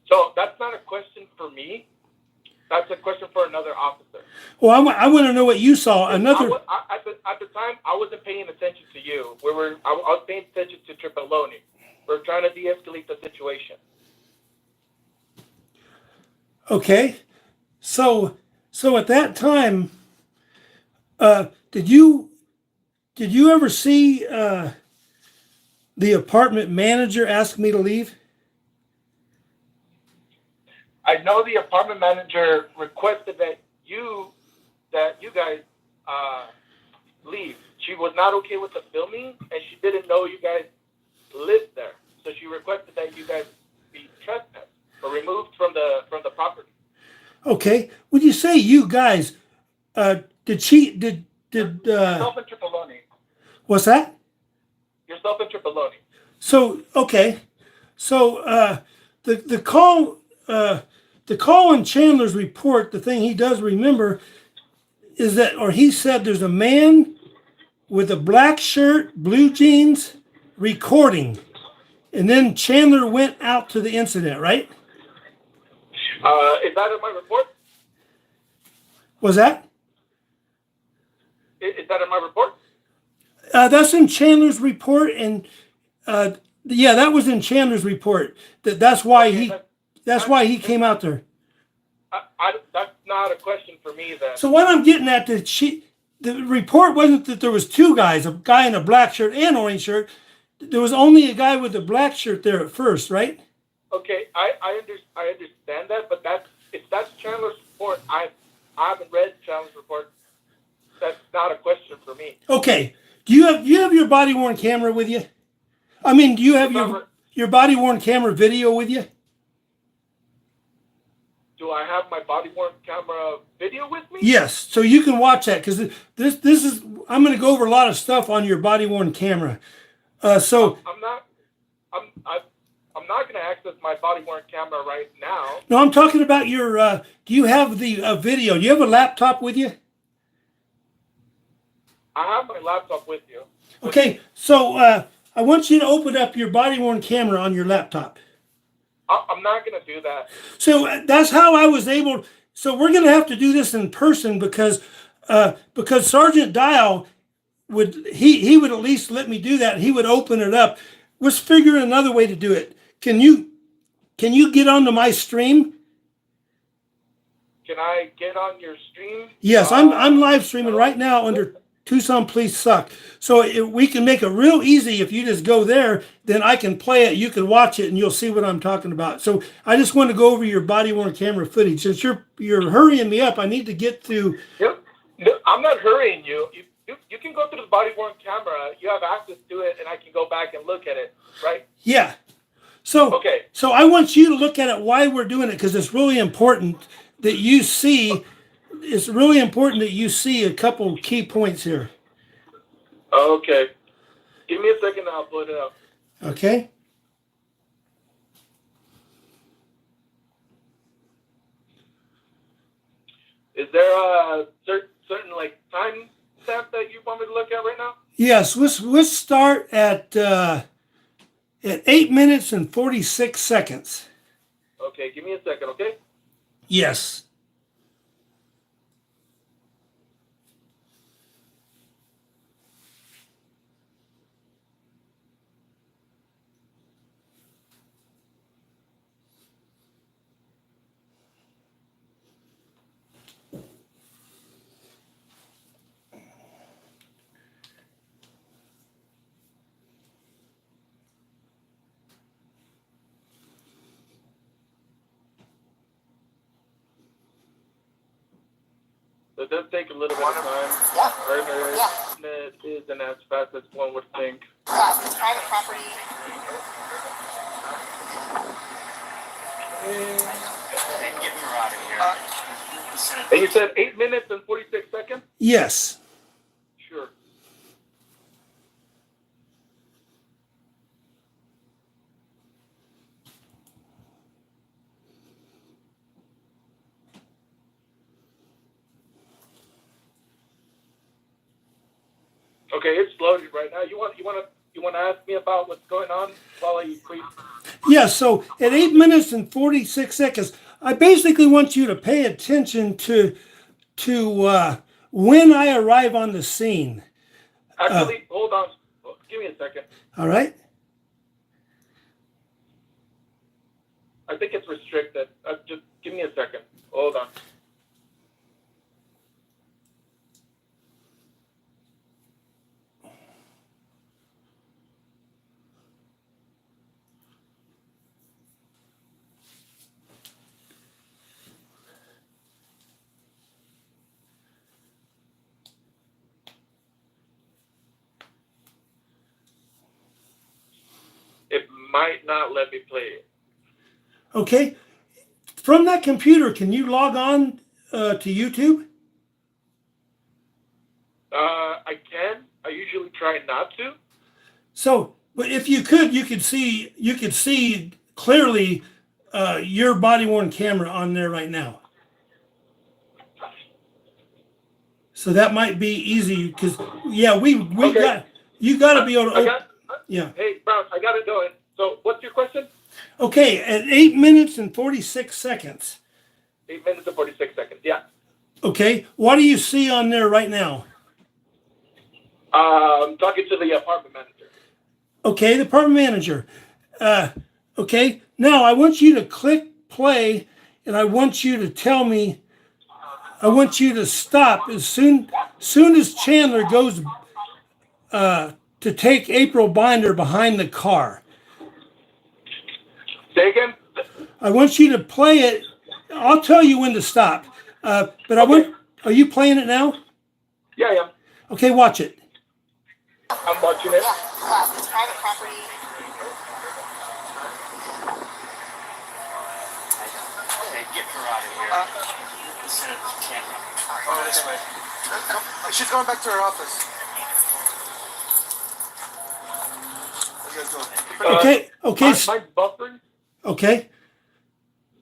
So that's not a question for me. That's a question for another officer. Well, I want to know what you saw. At the time, I wasn't paying attention to you. I was paying attention to Tripoloni. We're trying to de-escalate the situation. Okay, so at that time, did you ever see the apartment manager ask me to leave? I know the apartment manager requested that you guys leave. She was not okay with the filming, and she didn't know you guys lived there. So she requested that you guys be trespassed or removed from the property. Okay. When you say you guys, did Yourself and Tripoloni. what's that? Yourself and Tripoloni. So okay. So the call in Chandler's report, the thing he does remember is that, or he said, there's a man with a black shirt, blue jeans, recording, and then Chandler went out to the incident, right? Is that in my report? Was that? Is that in my report? That's in Chandler's report, and yeah, that was in Chandler's report. That's why he came out there. That's not a question for me then. So what I'm getting at, the report wasn't that there was two guys, a guy in a black shirt and orange shirt. There was only a guy with a black shirt there at first, right? Okay, I understand that, but if that's Chandler's report, I haven't read Chandler's report. That's not a question for me. Okay. Do you have your body worn camera with you? I mean, do you have your body worn camera video with you? Do I have my body worn camera video with me? Yes, so you can watch that, because this is, I'm going to go over a lot of stuff on your body worn camera. I'm not going to access my body worn camera right now. No, I'm talking about your. Do you have the video? Do you have a laptop with you? I have my laptop with you. Okay, so I want you to open up your body worn camera on your laptop. I'm not going to do that. So that's how I was able. So we're going to have to do this in person because Sergeant Dial would he would at least let me do that. He would open it up. Let's figure another way to do it. Can you get onto my stream? Can I get on your stream? Yes, I'm live streaming right now under Tucson Police Suck. So we can make it real easy. If you just go there, then I can play it. You can watch it, and you'll see what I'm talking about. So I just want to go over your body worn camera footage. Since you're hurrying me up, I need to get through. Yep. No, I'm not hurrying you. You can go through the body worn camera. You have access to it, and I can go back and look at it, right? Yeah. So okay. So I want you to look at it why we're doing it, because it's really important that you see. It's really important that you see a couple key points here. Okay. Give me a second and I'll pull it up. Okay. Is there a certain like time stamp that you want me to look at right now? Yes, let's start at 8 minutes and 46 seconds. Okay, give me a second, okay? Yes. So it does take a little bit of time. Yeah. It isn't as fast as one would think. Yeah, it's private property. And get her out of here. And you said 8 minutes and 46 seconds? Yes. Sure. Okay, it's loaded right now. You want to ask me about what's going on while I creep? Yeah, so at 8 minutes and 46 seconds, I basically want you to pay attention to when I arrive on the scene. Actually, hold on. Give me a second. All right. I think it's restricted. Just give me a second. Hold on. might not let me play it. Okay. From that computer, can you log on to YouTube? I can. I usually try not to. So, but if you could see clearly your body worn camera on there right now. So that might be easy because we Okay. got you got to be able to. Yeah. Hey, Brown, I got it going. So, what's your question? Okay, at 8 minutes and 46 seconds. 8 minutes and 46 seconds. Yeah. Okay, what do you see on there right now? I'm talking to the apartment manager. Okay, the apartment manager. Okay, now I want you to click play, and I want you to tell me. I want you to stop as soon as Chandler goes to take April Binder behind the car. Say again? I want you to play it. I'll tell you when to stop. But okay. Are you playing it now? Yeah, I am. Okay, watch it. I'm watching it. Yeah, it's private property. Hey, get her out of here. Instead of the camera. Oh, this way. She's going back to her office. Okay. Mine's buffering.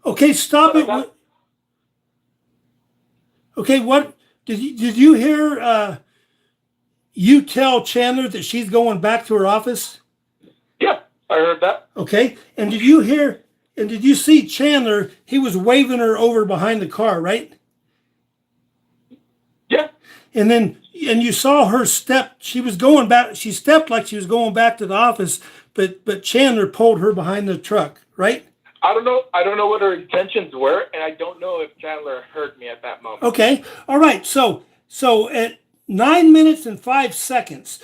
Okay, stop it. Okay, what did you hear? You tell Chandler that she's going back to her office? Yeah, I heard that. Okay, and did you hear? And did you see Chandler? He was waving her over behind the car, right? Yeah. And you saw her step. She was going back. She stepped like she was going back to the office, but Chandler pulled her behind the truck, right? I don't know what her intentions were, and I don't know if Chandler heard me at that moment. Okay. All right. So at 9 minutes and 5 seconds,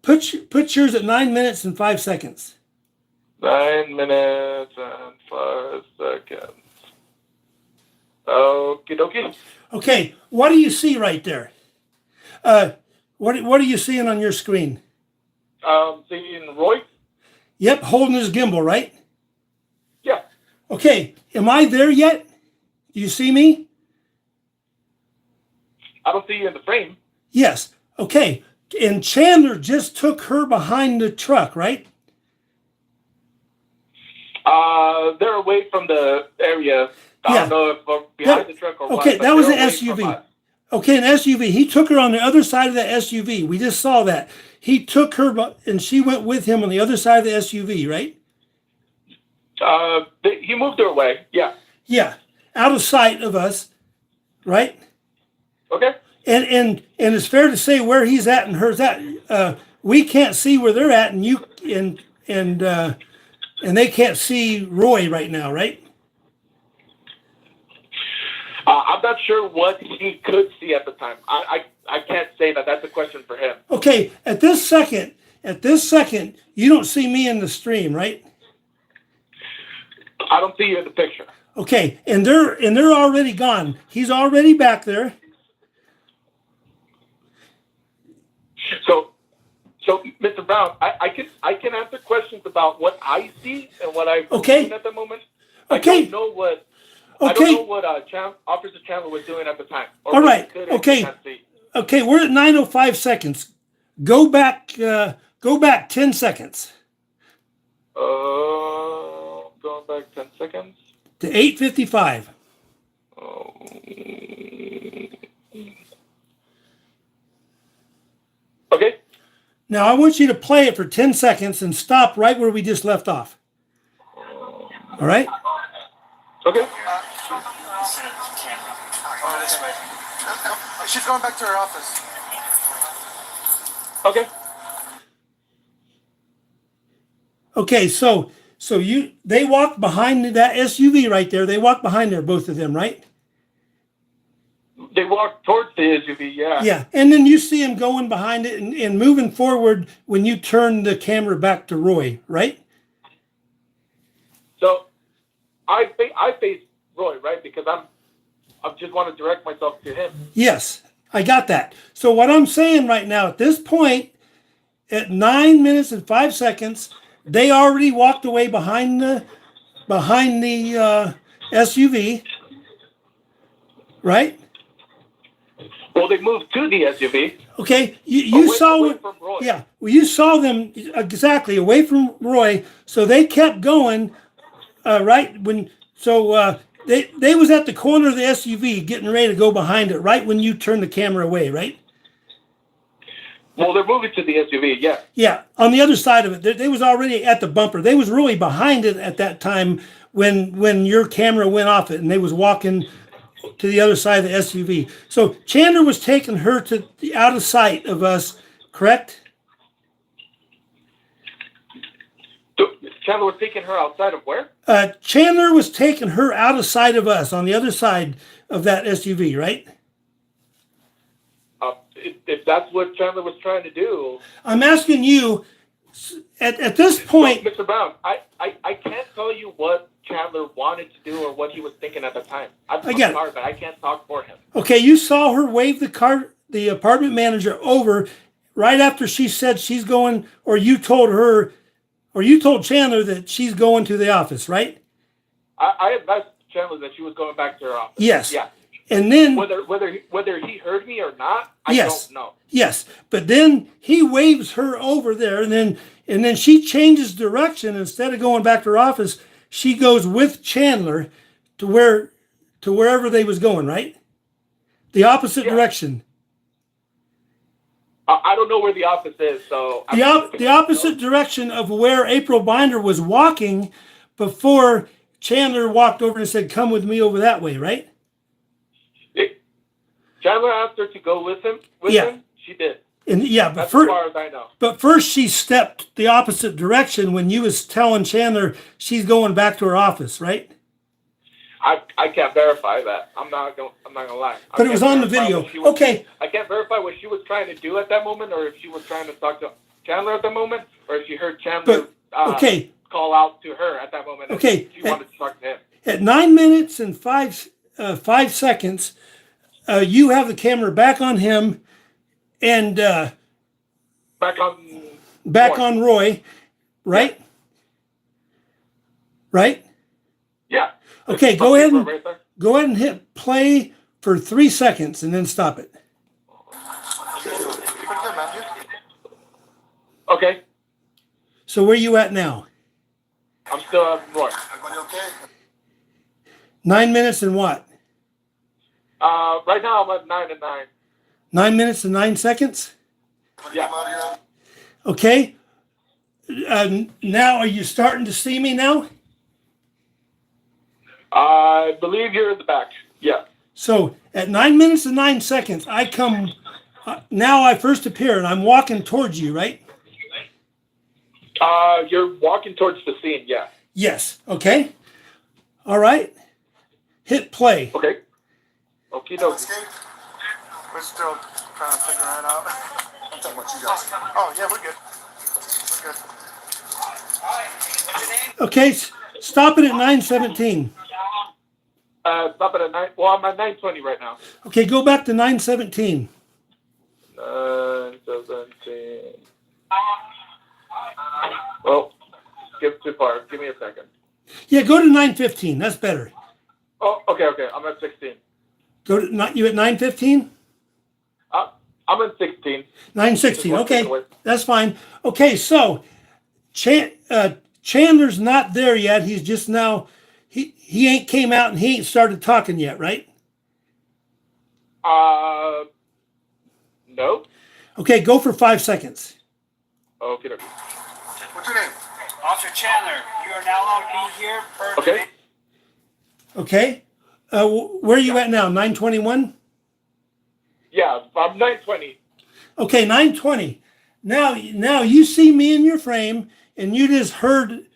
put yours at 9 minutes and 5 seconds. 9 minutes and 5 seconds. Okie dokie. Okay. What do you see right there? What are you seeing on your screen? Seeing Roy. Yep, holding his gimbal, right? Yeah. Okay. Am I there yet? Do you see me? I don't see you in the frame. Yes. Okay. And Chandler just took her behind the truck, right? They're away from the area. I don't know if behind the truck or what. Okay, that was an SUV. Okay, an SUV. He took her on the other side of the SUV. We just saw that. He took her, and she went with him on the other side of the SUV, right? He moved her away. Yeah. Yeah, out of sight of us, right? Okay. And it's fair to say where he's at and hers at. We can't see where they're at, and you and they can't see Roy right now, right? I'm not sure what he could see at the time. I can't say that. That's a question for him. Okay, at this second, you don't see me in the stream, right? I don't see you in the picture. Okay, and they're already gone. He's already back there. So, Mr. Brown, I can answer questions about what I see and what I've seen at the moment. Okay. I don't know what. I don't know what Officer Chandler was doing at the time. All right. Okay. Okay. We're at 9:05 seconds. Go back 10 seconds. Going back 10 seconds. To 8:55. Okay. Now I want you to play it for 10 seconds and stop right where we just left off. All right? Okay. Oh, this way. She's going back to her office. Okay. Okay, so they walk behind that SUV right there. They walk behind there, both of them, right? They walk towards the SUV, yeah. Yeah, and then you see him going behind it and moving forward when you turn the camera back to Roy, right? So I face Roy, right? Because I just want to direct myself to him. Yes, I got that. So what I'm saying right now, at this point, at 9 minutes and 5 seconds, they already walked away behind the SUV, right? Well, they moved to the SUV. Okay, you saw away from Roy. Yeah, well, you saw them exactly away from Roy, so they kept going, right when they was at the corner of the SUV getting ready to go behind it, right when you turned the camera away, right? Well, they're moving to the SUV, yeah. Yeah, on the other side of it, they was already at the bumper. They was really behind it at that time when your camera went off it, and they was walking to the other side of the SUV. So Chandler was taking her to the out of sight of us, correct? Chandler was taking her outside of where? Chandler was taking her out of sight of us on the other side of that SUV, right? If that's what Chandler was trying to do. I'm asking you, at this point... No, Mr. Brown, I can't tell you what Chandler wanted to do or what he was thinking at the time. I'm sorry, but I can't talk for him. Okay, you saw her wave the apartment manager over right after she said she's going, or you told Chandler that she's going to the office, right? I advised Chandler that she was going back to her office. Yes. Yeah. And then whether he heard me or not, I don't know. Yes, but then he waves her over there, and then she changes direction. Instead of going back to her office, she goes with Chandler to wherever they was going, right? The opposite direction. I don't know where the office is, so the opposite direction of where April Binder was walking before Chandler walked over and said, "Come with me over that way," right? Chandler asked her to go with him. Him, she did. And but that's as far as I know. But first, she stepped the opposite direction when you was telling Chandler she's going back to her office, right? I can't verify that. I'm not gonna lie. But it was on the video. Okay. I can't verify what she was trying to do at that moment, or if she was trying to talk to Chandler at that moment, or if she heard Chandler call out to her at that moment. Okay. She wanted to talk to him. At 9 minutes and 5 seconds, you have the camera back on him and back on Roy, right? Yeah. Right? Yeah. Okay, go ahead and hit play for 3 seconds and then stop it. Okay. So where you at now? I'm still at Roy. Everybody okay? 9 minutes and what? Right now I'm at 9 and 9. 9 minutes and 9 seconds? Yeah. Okay. Now are you starting to see me now? I believe you're in the back. Yeah. So at 9 minutes and 9 seconds, I come. Now I first appear, and I'm walking towards you, right? You're walking towards the scene. Yeah. Yes. Okay. All right. Hit play. Okay. Okay. No. We're still trying to figure that out. I'm talking about you guys. Oh yeah, we're good. We're good. Okay. Stop it at 9:17. Stop it at 9. Well, I'm at 9:20 right now. Okay, go back to 9:17. 9:17. Well, skip too far. Give me a second. Yeah, go to 9:15. That's better. Oh, okay. I'm at 16. Go to you at 9:15. I'm at 16. 9:16. Okay, that's fine. Okay, so Chandler's not there yet. He's just now. He ain't came out and he ain't started talking yet, right? No. Okay, go for 5 seconds. Okay. What's your name? Officer Chandler, you are now allowed to be here per Okay. Okay. Where are you at now? 9:21? Yeah, I'm 9:20. Okay, 9:20. Now you see me in your frame, and you just heard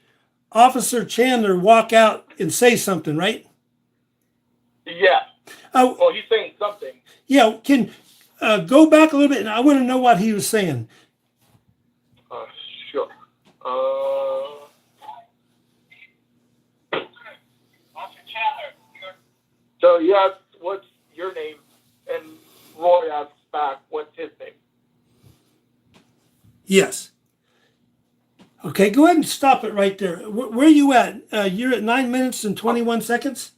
Officer Chandler walk out and say something, right? Yeah. Well, he's saying something. Yeah. Can go back a little bit, and I want to know what he was saying. Sure. Officer Chandler, So you asked what's your name, and Roy asks back what's his name. Yes. Okay, go ahead and stop it right there. Where are you at? You're at 9 minutes and 21 seconds?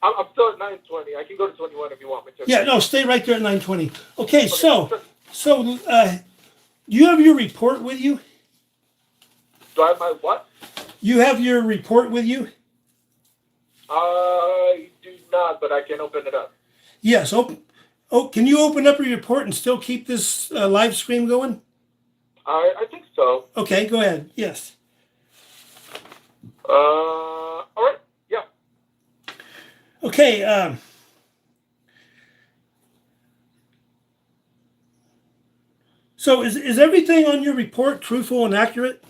I'm still at 9:20. I can go to 21 if you want me to. Yeah, no, stay right there at 9:20. Okay, so you have your report with you? Do I have my what? You have your report with you? I do not, but I can open it up. Yes. Can you open up your report and still keep this live stream going? I think so. Okay, go ahead. Yes. All right. Yeah. Okay. So is everything on your report truthful and accurate?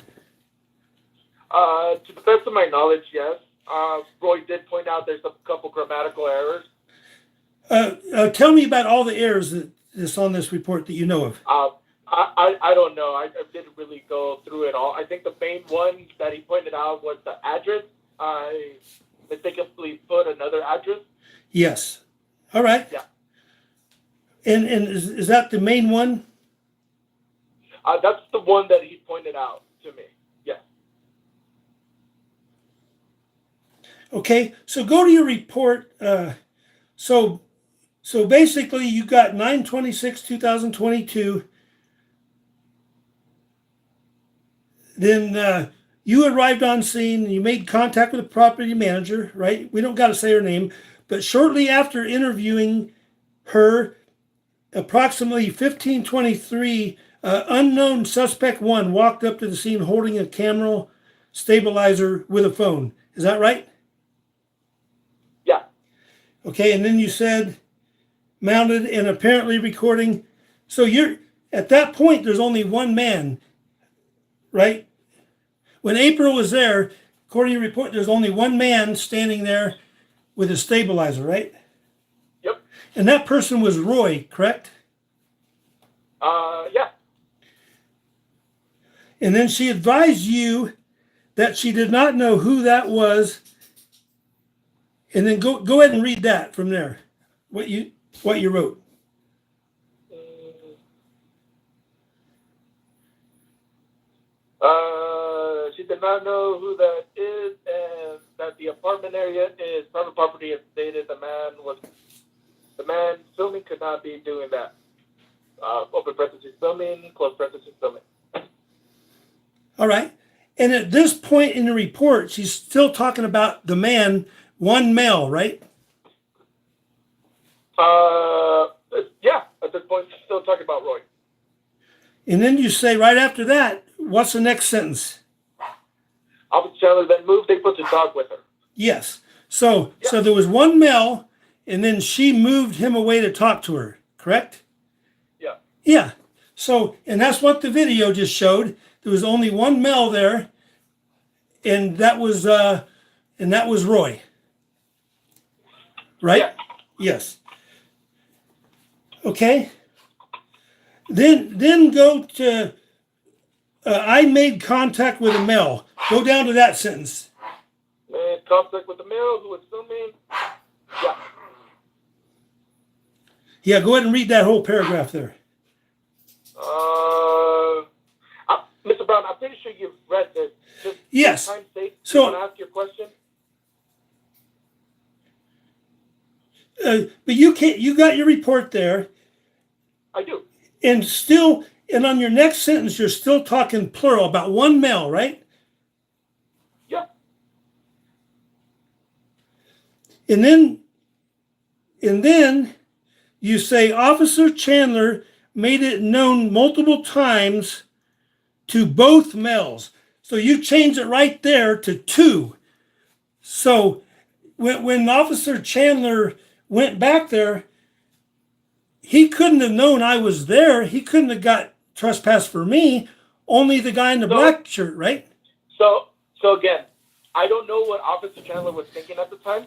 To the best of my knowledge, yes. Roy did point out there's a couple grammatical errors. Tell me about all the errors that's on this report that you know of. I don't know. I didn't really go through it all. I think the main one that he pointed out was the address. I mistakenly put another address. Yes. All right. Yeah. And is that the main one? That's the one that he pointed out to me. Yes. Okay. So go to your report. So basically you got 9/26/2022. Then you arrived on scene and you made contact with the property manager, right? We don't got to say her name, but shortly after interviewing her, approximately 15:23, unknown suspect 1 walked up to the scene holding a camera stabilizer with a phone. Is that right? Yeah. Okay, and then you said mounted and apparently recording. So you're at that point, there's only one man, right? When April was there, according to your report, there's only one man standing there with a stabilizer, right? Yep. And that person was Roy, correct? Yeah. And then she advised you that she did not know who that was. And then go ahead and read that from there. What you wrote. She did not know who that is, and that the apartment area is private property, and stated the man filming could not be doing that. Open parentheses filming, close parentheses filming. All right. And at this point in the report, she's still talking about the man, one male, right? Yeah, at this point, she's still talking about Roy. And then you say right after that, what's the next sentence? Officer Chandler then moved April to talk with her. Yes. So there was one male, and then she moved him away to talk to her, correct? Yeah. Yeah. So, and that's what the video just showed. There was only one male there, and that was Roy. Right? Yeah. Yes. Okay. Then go to I made contact with a male. Go down to that sentence. Made contact with the male who was filming. Yeah. Yeah, go ahead and read that whole paragraph there. Mr. Brown, I'm pretty sure you've read this. Just yes. For time's sake, So, you want to ask your question? But you got your report there. I do. And on your next sentence, you're still talking plural about one male, right? Yeah. And then you say Officer Chandler made it known multiple times to both males. So you change it right there to 2. So when Officer Chandler went back there, he couldn't have known I was there. He couldn't have got trespass for me. Only the guy in the black shirt, right? So again, I don't know what Officer Chandler was thinking at the time.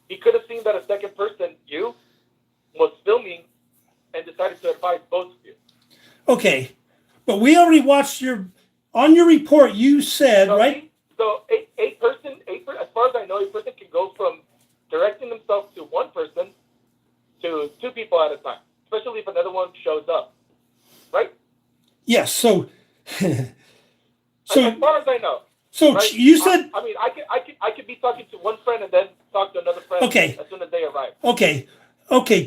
He could have seen that a second person, you, was filming and decided to advise both of you. Okay, but we already watched on your report. You said right. So a person, as far as I know, a person can go from directing themselves to one person to 2 people at a time, especially if another one shows up, right? Yes. So as far as I know. So right? you said. I mean, I could be talking to one friend and then talk to another friend. Okay. As soon as they arrive. Okay. Again,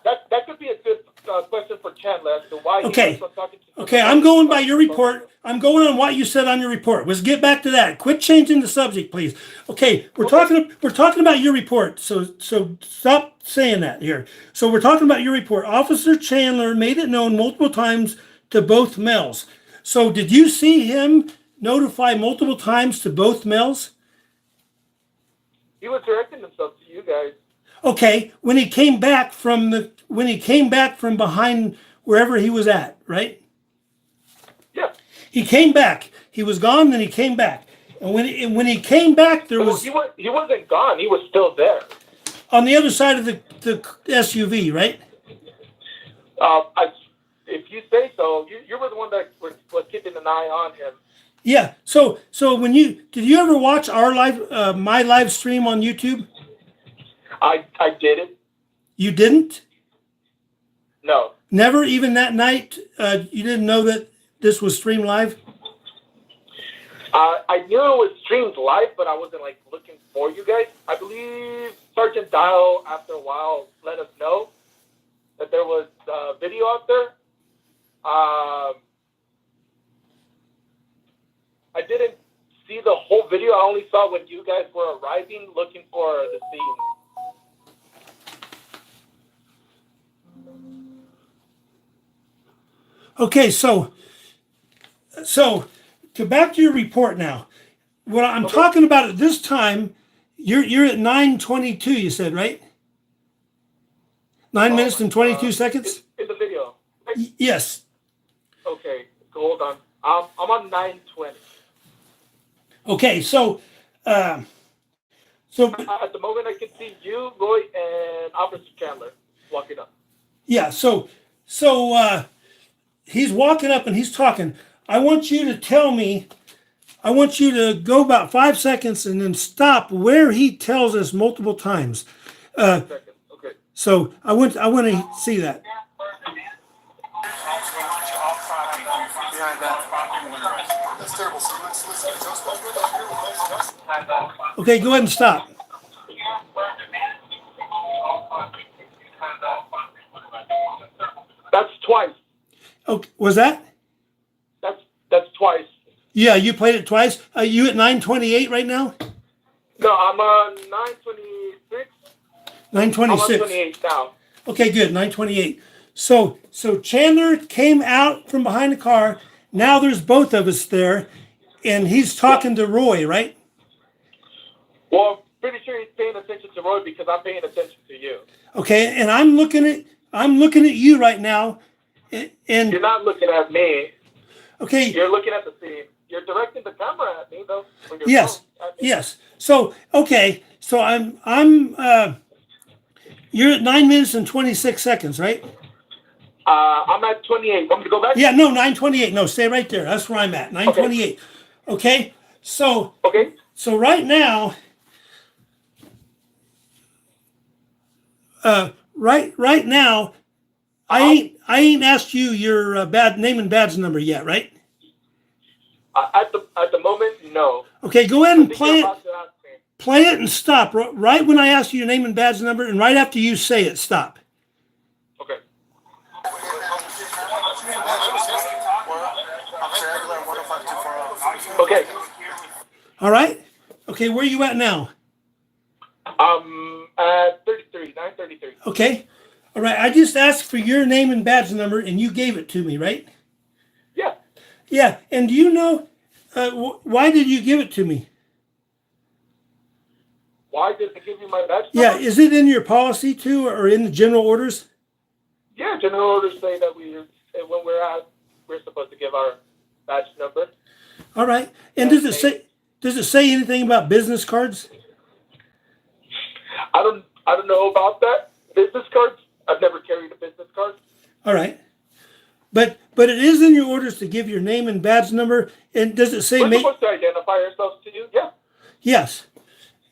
that could be a good question for Chandler as to why he was talking to. Okay, I'm going by your report. I'm going on what you said on your report. Let's get back to that. Quit changing the subject, please. Okay, we're talking about your report. So stop saying that here. So we're talking about your report. Officer Chandler made it known multiple times to both males. So did you see him notify multiple times to both males? He was directing himself to you guys. Okay, when he came back from behind wherever he was at, right? Yeah. He came back. He was gone, then he came back. And when he came back, he wasn't gone. He was still there. On the other side of the SUV, right? If you say so, you were the one that was keeping an eye on him. Yeah. So when did you ever watch our my live stream on YouTube? I did it. You didn't? No. Never, even that night, you didn't know that this was streamed live? I knew it was streamed live, but I wasn't looking for you guys. I believe Sergeant Dial, after a while, let us know that there was video out there. I didn't see the whole video. I only saw when you guys were arriving, looking for the scene. Okay, so to back to your report now. What I'm talking about at this time, you're at 9:22. You said, right? 9 minutes and 22 seconds. In the video. Yes. Okay, hold on. I'm on 9:20. Okay, so at the moment I can see you, Roy, and Officer Chandler walking up. Yeah. So he's walking up and he's talking. I want you to tell me. I want you to go about 5 seconds and then stop where he tells us multiple times. 5 seconds. Okay. So I want to see that. That's terrible. So let's listen. Okay, go ahead and stop. That's twice. Okay, was that? That's twice. Yeah, you played it twice. Are you at 9:28 right now? No, I'm on 9:26. 9:26. I'm on 28 now. Okay, good. 9:28. So Chandler came out from behind the car. Now there's both of us there, and he's talking to Roy, right? Well, I'm pretty sure he's paying attention to Roy because I'm paying attention to you. Okay, and I'm looking at you right now, and you're not looking at me. Okay. You're looking at the scene. You're directing the camera at me, though. Yes. Yes. So okay. So you're at 9 minutes and 26 seconds, right? I'm at 28. Want me to go back? Yeah. No, 9:28. No, stay right there. That's where I'm at. 9:28. Okay. So. Okay. So right now. Right now, I ain't asked you your name and badge number yet, right? At the moment, no. Okay, go ahead and play it. Play it and stop right when I ask you your name and badge number, and right after you say it, stop. Okay. Okay. All right. Okay, where are you at now? At 33, 9:33. Okay. All right. I just asked for your name and badge number, and you gave it to me, right? Yeah. Yeah. And do you know why did you give it to me? Why did I give you my badge number? Yeah. Is it in your policy too, or in the general orders? Yeah, general orders say that when we're supposed to give our badge number. All right. And does it say anything about business cards? I don't know about that. Business cards? I've never carried a business card. All right. But it is in your orders to give your name and badge number. And does it say we're supposed to identify ourselves to you? Yeah. Yes.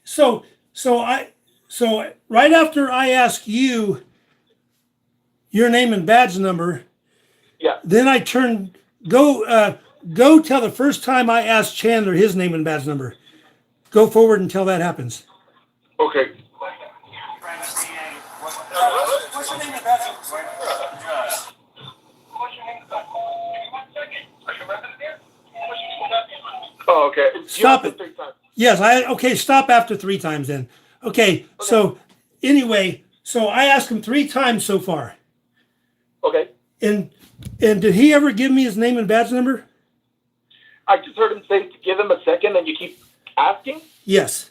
So right after I ask you your name and badge number, yeah. Then I go tell the first time I asked Chandler his name and badge number. Go forward until that happens. Okay. What's your name and badge number? Oh, okay. Stop it. 3 times. Yes, okay, stop after 3 times then. Okay, so anyway, so I asked him 3 times so far. Okay. And did he ever give me his name and badge number? I just heard him say to give him a second, and you keep asking. Yes.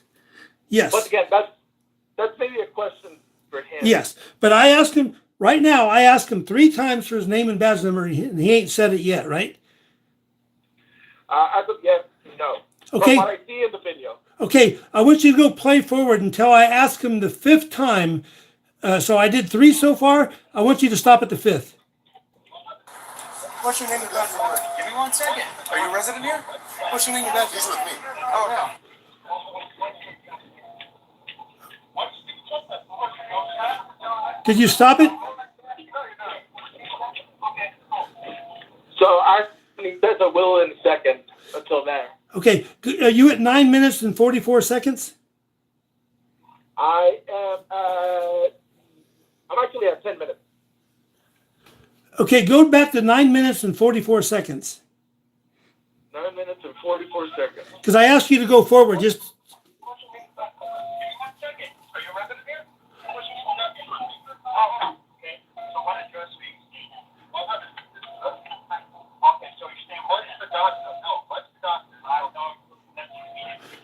Yes. But again, that's maybe a question for him. Yes, but I asked him right now. I asked him 3 times for his name and badge number, and he ain't said it yet, right? As of yet, no. Okay. From what I see in the video. Okay, I want you to go play forward until I ask him the 5th time. So I did 3 so far. I want you to stop at the 5th. What's your name and badge number? Give me 1 second. Are you a resident here? What's your name and badge He's number? with me. Oh, yeah. Did you stop it? So I he says I will in a second until then. Okay, are you at 9 minutes and 44 seconds? I am I'm actually at 10 minutes. Okay, go back to 9 minutes and 44 seconds. 9 minutes and 44 seconds. Because I asked you to go forward. Just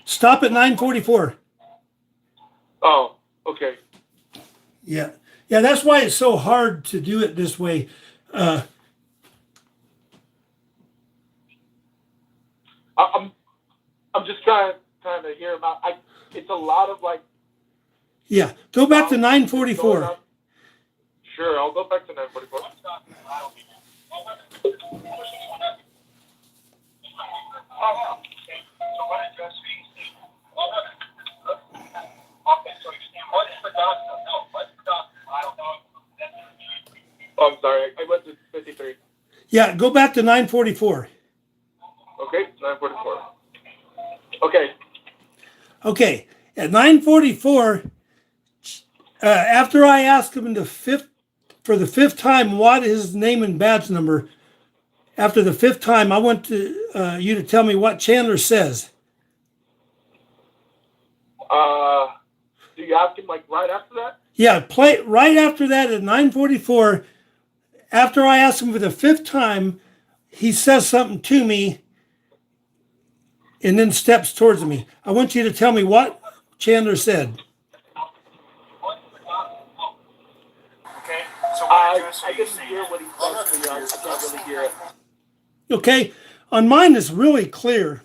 stop at 9:44. Oh, okay. Yeah, that's why it's so hard to do it this way. I'm just trying to hear about. It's a lot of like. Yeah, go back to 9:44. Sure, I'll go back to 9:44. Oh, I'm sorry. I went to 53. Yeah, go back to 9:44. Okay, 9:44. Okay. Okay, at 9:44, after I asked him for the 5th time what is his name and badge number, after the 5th time, I want you to tell me what Chandler says. Do you ask him like right after that? Yeah, play right after that at 9:44. After I asked him for the 5th time, he says something to me and then steps towards me. I want you to tell me what Chandler said. Okay. So what address are I you didn't staying hear at? what he said, so I can't really hear it. Okay, on mine it's really clear.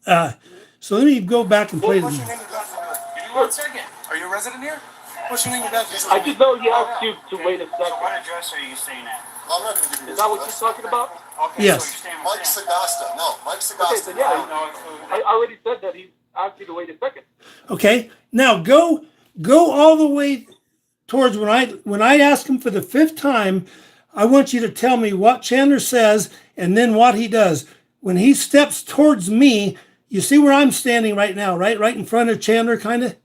So let me go back and play What's them. your name and badge number? Give me 1 second. Are you a resident here? What's your name and badge number? I just know he asked you to wait a So what second. address are you staying at? I'm not going to give you Is his that what address. you're talking about? Okay, Yes. so you're staying Mike with him. Sagasta. No, Mike Okay, Sagasta. then yeah, No, include- I already said that he asked you to wait a second. Okay, now go all the way towards when I ask him for the 5th time. I want you to tell me what Chandler says and then what he does. When he steps towards me, you see where I'm standing right now, right? Right in front of Chandler, kind of.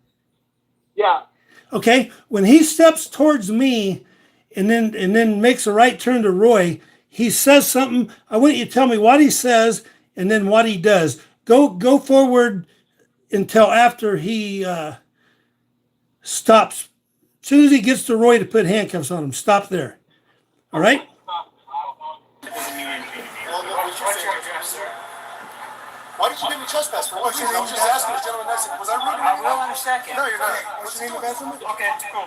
Yeah. Okay, when he steps towards me and then makes a right turn to Roy, he says something. I want you to tell me what he says and then what he does. Go forward until after he stops. As soon as he gets to Roy to put handcuffs on him, stop there. All right? What's your address, sir? Why did you give me trespass? For what reason? I was just asking the gentleman next to me. Was I rude? I will in a second. No, you're not. What's your name and badge number? Okay, cool.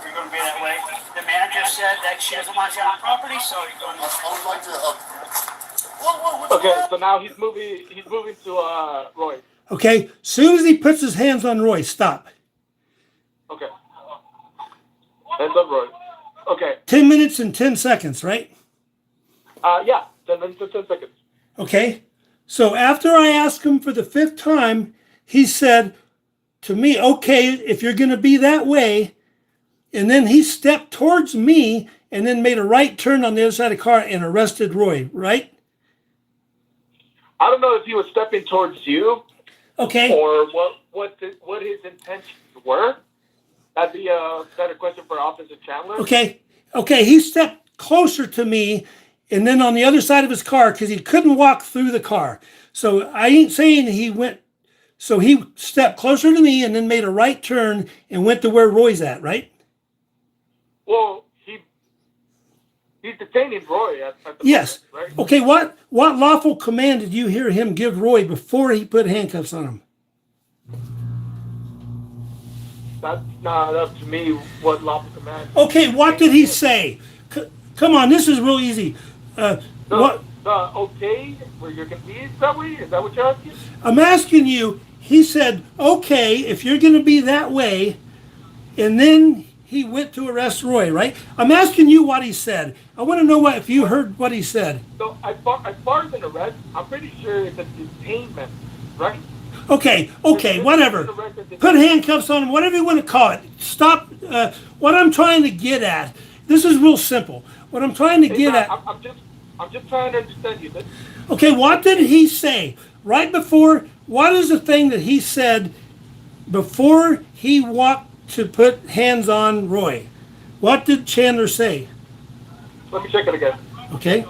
You're going to be that way. The manager said that she doesn't want you on the property, so you're going to. I would like to. What's Okay, so now he's moving to Roy. Okay, soon as he puts his hands on Roy, stop. Okay. Hands up, Roy. Okay. 10 minutes and 10 seconds, right? Yeah. 10 minutes and 10 seconds. Okay. So after I asked him for the 5th time, he said to me, okay, if you're going to be that way, and then he stepped towards me and then made a right turn on the other side of the car and arrested Roy, right? I don't know if he was stepping towards you. Okay. Or what his intentions were. That'd be a better question for Officer Chandler. Okay. He stepped closer to me, and then on the other side of his car, because he couldn't walk through the car. So I ain't saying he went. So he stepped closer to me and then made a right turn and went to where Roy's at, right? Well, he's detaining Roy at the yes. moment, right? Okay, what lawful command did you hear him give Roy before he put handcuffs on him? That's not up to me what lawful command. Okay, what did he say? Come on, this is real easy. Okay, where you're confused that way? Is that what you're asking? I'm asking you, he said, okay, if you're going to be that way, and then he went to arrest Roy, right? I'm asking you what he said. I want to know if you heard what he said. So as far as an arrest, I'm pretty sure it's a detainment, right? Okay, whatever. Put handcuffs on him, whatever you want to call it. Stop. What I'm trying to get at, this is real simple. What I'm trying to get at. I'm just trying to understand you. Okay, what did he say right before? What is the thing that he said before he walked to put hands on Roy? What did Chandler say? Let me check it again. Okay.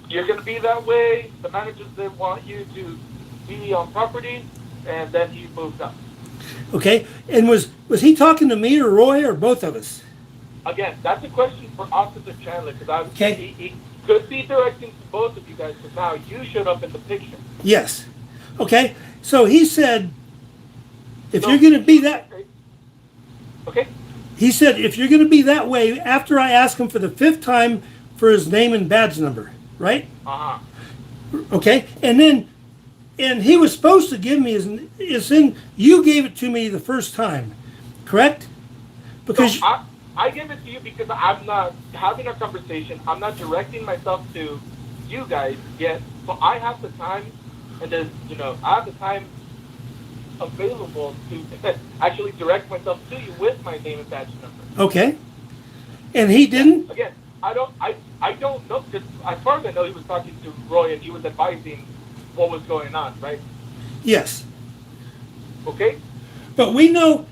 You're going to be that way. The managers, they want you to be on property, and then he moved up. Okay, and was he talking to me or Roy or both of us? Again, that's a question for Officer Chandler, because okay. he could be directing to both of you guys, because now you showed up in the picture. Yes. Okay, so he said, if you're going to be that... Okay. He said, if you're going to be that way, after I asked him for the 5th time for his name and badge number, right? Uh-huh. Okay, and he was supposed to give me you gave it to me the first time, correct? Because so I gave it to you because I'm not having a conversation. I'm not directing myself to you guys yet. So I have the time, and I have the time available to actually direct myself to you with my name and badge number. Okay. And he didn't? Again, I don't know, because as far as I know, he was talking to Roy and he was advising what was going on, right? Yes. Okay? But we know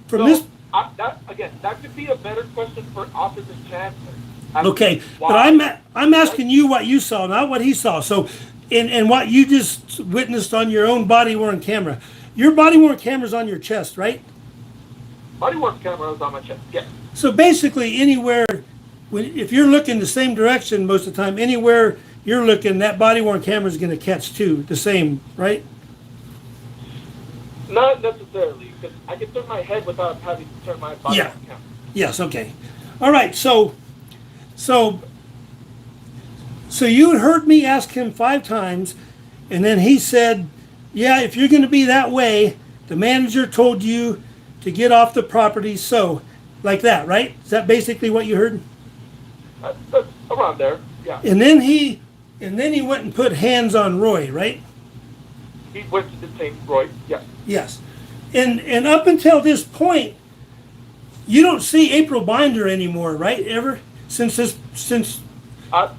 from this... that could be a better question for Officer Chandler. Okay, but I'm asking you what you saw, not what he saw. So, and what you just witnessed on your own body-worn camera. Your body-worn camera's on your chest, right? Body-worn camera is on my chest, yes. So basically anywhere, if you're looking the same direction most of the time, anywhere you're looking, that body-worn camera is going to catch too, the same, right? Not necessarily, because I can turn my head without having to turn my body on camera. Yes, okay. All right, so you heard me ask him 5 times, and then he said, yeah, if you're going to be that way, the manager told you to get off the property, so, like that, right? Is that basically what you heard? That's around there, yeah. And then he went and put hands on Roy, right? He went to detain Roy, yes. Yes. And up until this point, you don't see April Binder anymore, right? Ever? Since I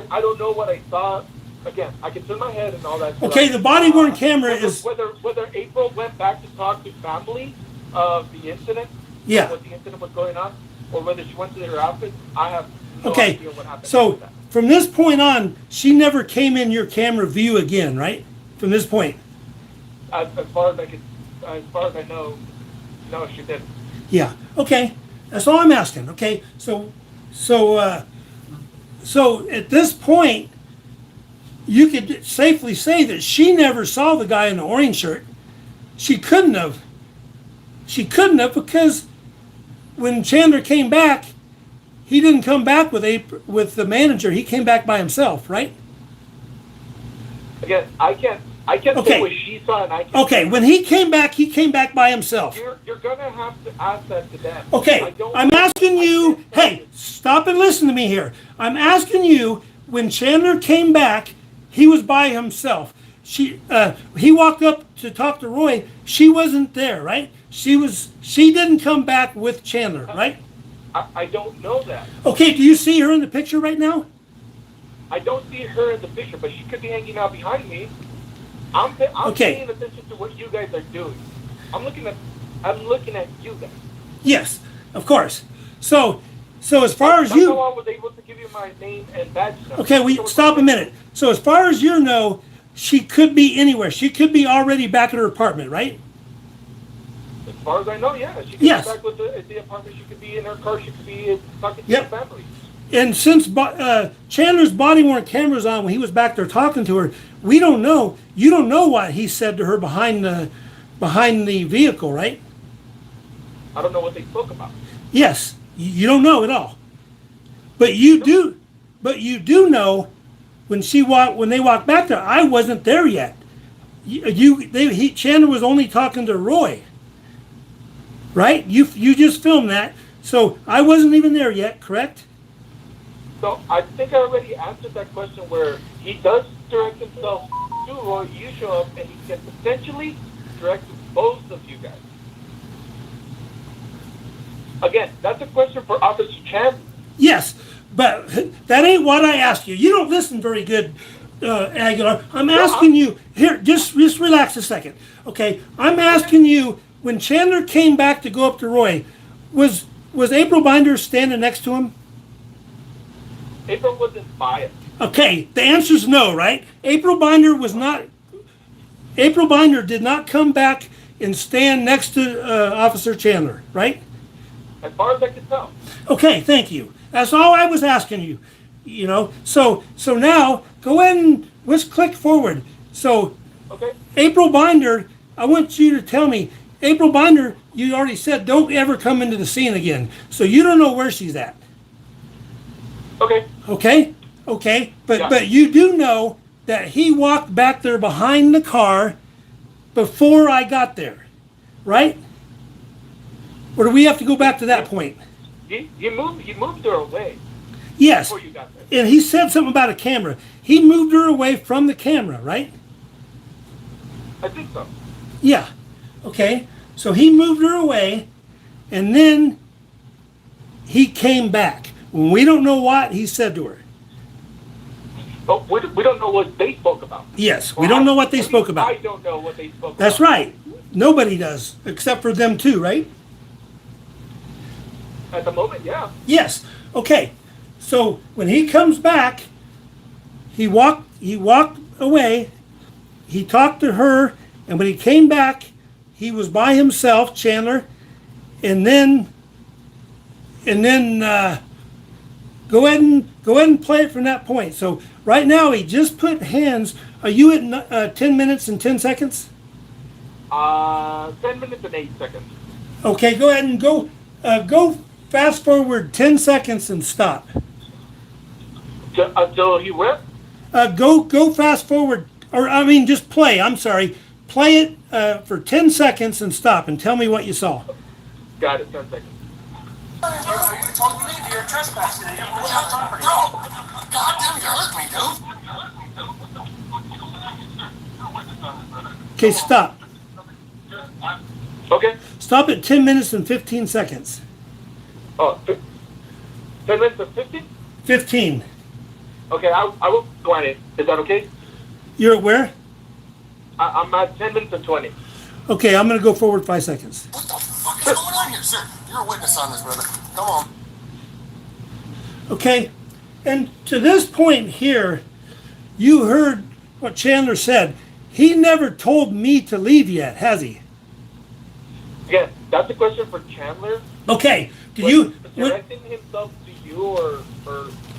don't know what I saw. Again, I can turn my head and all that stuff. Okay, the body-worn camera is... Whether April went back to talk to family of the incident, yeah, what the incident was going on, or whether she went to her office, I have no idea what happened. So from this point on, she never came in your camera view again, right? From this point. As far as I know, no, she didn't. Yeah. Okay. That's all I'm asking. Okay. So at this point, you could safely say that she never saw the guy in the orange shirt. She couldn't have. Because when Chandler came back, he didn't come back with the manager. He came back by himself, right? Again, I can't say what she saw, and I can't. Okay, when he came back by himself. You're gonna have to ask that to them. Okay, I'm asking you. Hey, stop and listen to me here. I'm asking you. When Chandler came back, he was by himself. He walked up to talk to Roy. She wasn't there, right? She didn't come back with Chandler, right? I don't know that. Okay, do you see her in the picture right now? I don't see her in the picture, but she could be hanging out behind me. I'm Okay. paying attention to what you guys are doing. I'm looking at you guys. Yes, of course. So as far as That's you... how I was able to give you my name and badge number. Okay, stop a minute. So as far as you know, she could be anywhere. She could be already back at her apartment, right? As far as I know, yeah. She could Yes. be back with the apartment. She could be in her car. She could be talking to Yep. her family. And since Chandler's body-worn camera's on when he was back there talking to her, we don't know. You don't know what he said to her behind the vehicle, right? I don't know what they spoke about. Yes, you don't know at all. But you do. But you do know when they walked back there. I wasn't there yet. Chandler was only talking to Roy. Right? You just filmed that, so I wasn't even there yet. Correct? So I think I already answered that question where he does direct himself to Roy. You show up and he can potentially direct both of you guys. Again, that's a question for Officer Chandler. Yes, but that ain't what I asked you. You don't listen very good, Aguilar. I'm asking you here. Just relax a second, okay? I'm asking you. When Chandler came back to go up to Roy, was April Binder standing next to him? April wasn't biased. Okay, the answer's no, right? April Binder did not come back and stand next to Officer Chandler, right? As far as I can tell. Okay, thank you. That's all I was asking you. You know, so now go ahead and let's click forward. So, okay. April Binder, I want you to tell me. April Binder, you already said don't ever come into the scene again. So you don't know where she's at. Okay. Okay. But you do know that he walked back there behind the car before I got there, right? Or do we have to go back to that point? He moved her away. Yes. Before you got there. And he said something about a camera. He moved her away from the camera, right? I think so. Yeah. Okay. So he moved her away, and then he came back. We don't know what he said to her. But we don't know what they spoke about. Yes, we don't know what they spoke about. I don't know what they spoke about. That's right. Nobody does, except for them two, right? At the moment, yeah. Yes. Okay. So when he comes back, he walked away. He talked to her, and when he came back, he was by himself, Chandler, and then go ahead and play it from that point. So right now he just put hands. Are you at 10 minutes and 10 seconds? 10 minutes and 8 seconds. Okay, go ahead and go fast forward 10 seconds and stop. Until he went? Go fast forward, or I mean just play. I'm sorry. Play it for 10 seconds and stop and tell me what you saw. Got it, 10 seconds. You told me you're trespassing. You didn't want property. Bro, goddamn, you hurt me, dude. Okay, stop. Okay. Stop at 10 minutes and 15 seconds. Oh, 10 minutes and 15? 15. Okay, I will go at it. Is that okay? You're at where? I'm at 10 minutes and 20. Okay, I'm going to go forward 5 seconds. What the fuck is going on here, sir? You're a witness on this, brother. Come on. Okay, and to this point here, you heard what Chandler said. He never told me to leave yet, has he? Again, that's a question for Chandler. Okay, Directing himself to you or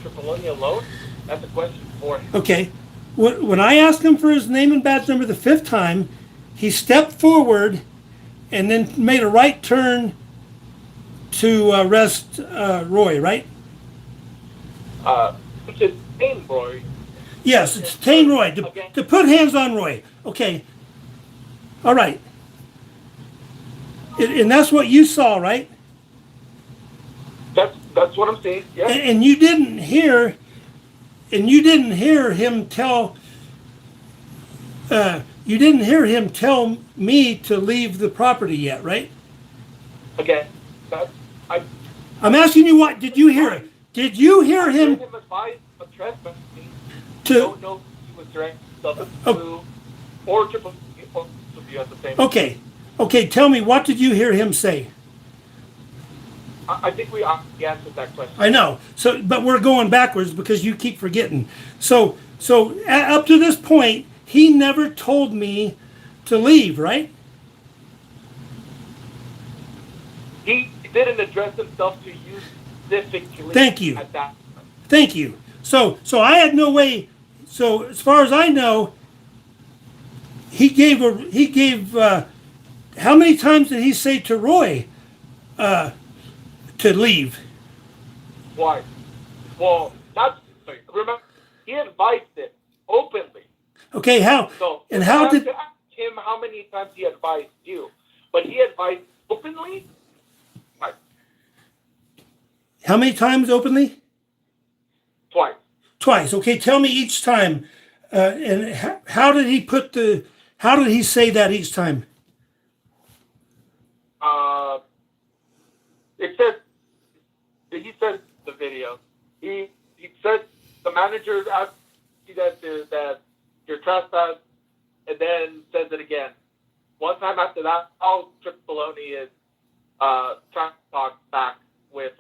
Tripoli alone, that's a question for him. Okay, when I asked him for his name and badge number the 5th time, he stepped forward and then made a right turn to arrest Roy, right? Which is Tane Roy. Yes, it's Tane Roy, to put hands on Roy. Okay, all right. And that's what you saw, right? That's what I'm saying, yeah. And you didn't hear him tell me to leave the property yet, right? Again, I'm asking you what did you hear? Did you hear him advise of trespassing? to? Don't know if he was directing himself to or triple be at the same. Okay. Tell me, what did you hear him say? I think we answered that question. I know. So, but we're going backwards because you keep forgetting. So up to this point, he never told me to leave, right? He didn't address himself to you specifically. Thank you. At that point. Thank you. So I had no way. So as far as I know, he gave. How many times did he say to Roy to leave? Why? Well, that's remember he advised it openly. Okay, how? So and how did to ask him how many times he advised you? But he advised openly. How many times openly? Twice. Twice. Okay, tell me each time. And how did he put the? How did he say that each time? It says he said the video. He said the manager asked you that you're trespassed, and then says it again. One time after that, all Trip Baloney is trying to talk back with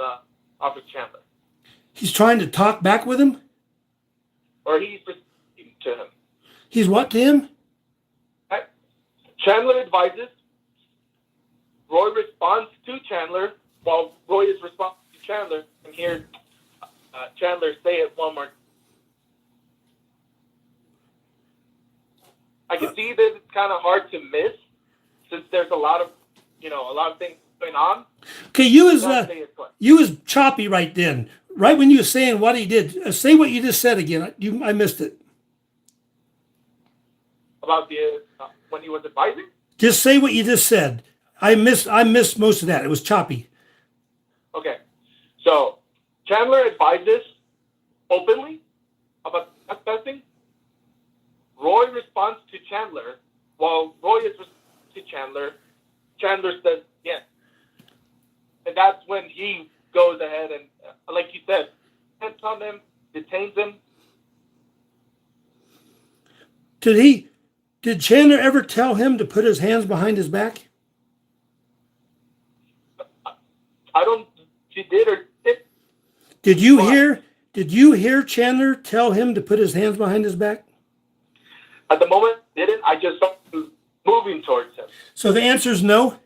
Officer Chandler. He's trying to talk back with him? Or he's responding to him. He's what to him? Chandler advises. Roy responds to Chandler while Roy is responding to Chandler. And hear Chandler say it one more. I can see that it's kind of hard to miss since there's a lot of things going on. Okay, you was choppy right then. Right when you were saying what he did. Say what you just said again. I missed it. About the when he was advising? Just say what you just said. I missed most of that. It was choppy. Okay. So Chandler advises openly about trespassing. Roy responds to Chandler while Roy is responding to Chandler. Chandler says yes. And that's when he goes ahead and, like you said, hands on him, detains him. Did Chandler ever tell him to put his hands behind his back? I don't. She did or did. Did you hear Chandler tell him to put his hands behind his back? At the moment, didn't. I just saw him moving towards him. So the answer is no.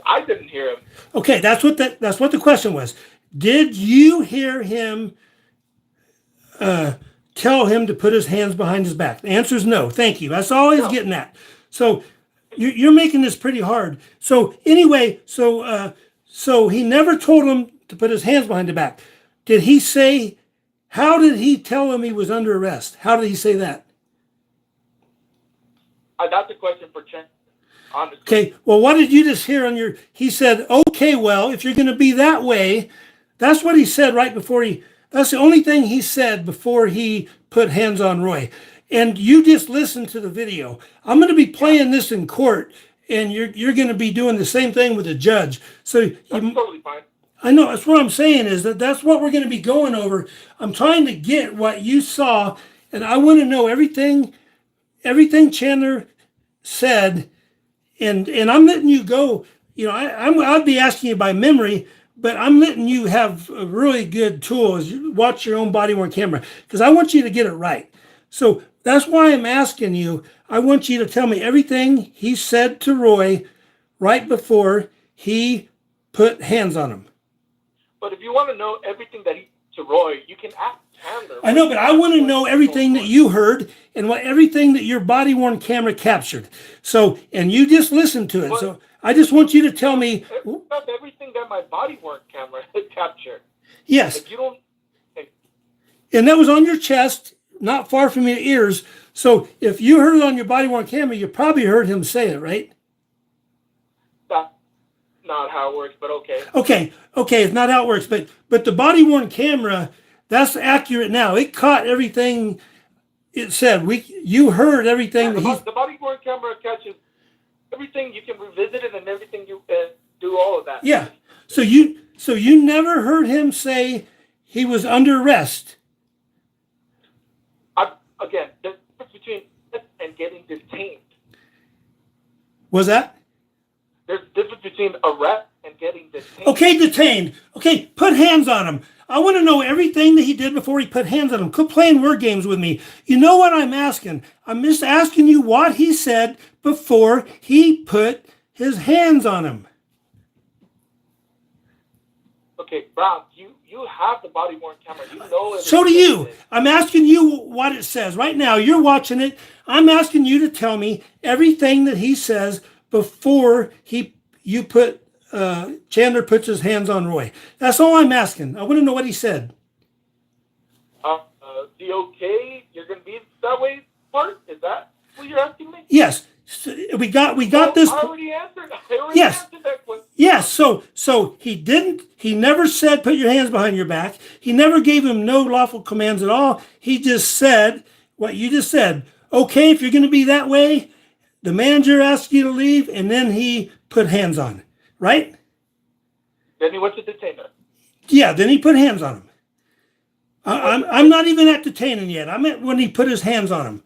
I didn't hear him. Okay, that's what the question was. Did you hear him tell him to put his hands behind his back? The answer is no. Thank you. That's all he's getting at. So you're making this pretty hard. So anyway, so he never told him to put his hands behind the back. Did he say? How did he tell him he was under arrest? How did he say that? That's a question for Chen. Honestly. Okay, well, what did you just hear on your... He said, okay, well, if you're going to be that way, that's what he said right before that's the only thing he said before he put hands on Roy. And you just listened to the video. I'm going to be playing this in court, and you're going to be doing the same thing with the judge. So that's totally fine. I know, that's what I'm saying is that's what we're going to be going over. I'm trying to get what you saw, and I want to know everything Chandler said. And I'm letting you go. You know, I'd be asking you by memory, but I'm letting you have a really good tool as you watch your own body-worn camera because I want you to get it right. So that's why I'm asking you. I want you to tell me everything he said to Roy right before he put hands on him. But if you want to know everything that he to Roy, you can ask Chandler. I know, but I want to know everything that you heard and everything that your body-worn camera captured. So, and you just listened to it. But, so I just want you to tell me. Everything that my body-worn camera captured. Yes. Like you don't. And that was on your chest, not far from your ears. So if you heard it on your body-worn camera, you probably heard him say it, right? That's not how it works, but okay. Okay, it's not how it works, but the body-worn camera, that's accurate now. It caught everything it said. You heard everything. Yeah, the body-worn camera catches everything. You can revisit it and everything. You do all of that. Yeah. So you never heard him say he was under arrest? Again, the difference between this and getting detained. Was that? There's a difference between arrest and getting detained. Okay, detained. Okay, put hands on him. I want to know everything that he did before he put hands on him. Quit playing word games with me. You know what I'm asking? I'm just asking you what he said before he put his hands on him. Okay, Brown, you have the body-worn camera. You know it. So do you. I'm asking you what it says. Right now, you're watching it. I'm asking you to tell me everything that he says before Chandler puts his hands on Roy. That's all I'm asking. I want to know what he said. The okay, you're going to be that way part? Is that what you're asking me? Yes. So we got this. I already answered. Yes. Answered that question. Yes. So he never said put your hands behind your back. He never gave him no lawful commands at all. He just said what you just said. Okay, if you're going to be that way, the manager asked you to leave, and then he put hands on, right? Then he went to detain her. Yeah, then he put hands on him. I'm not even at detaining yet. I'm at when he put his hands on him.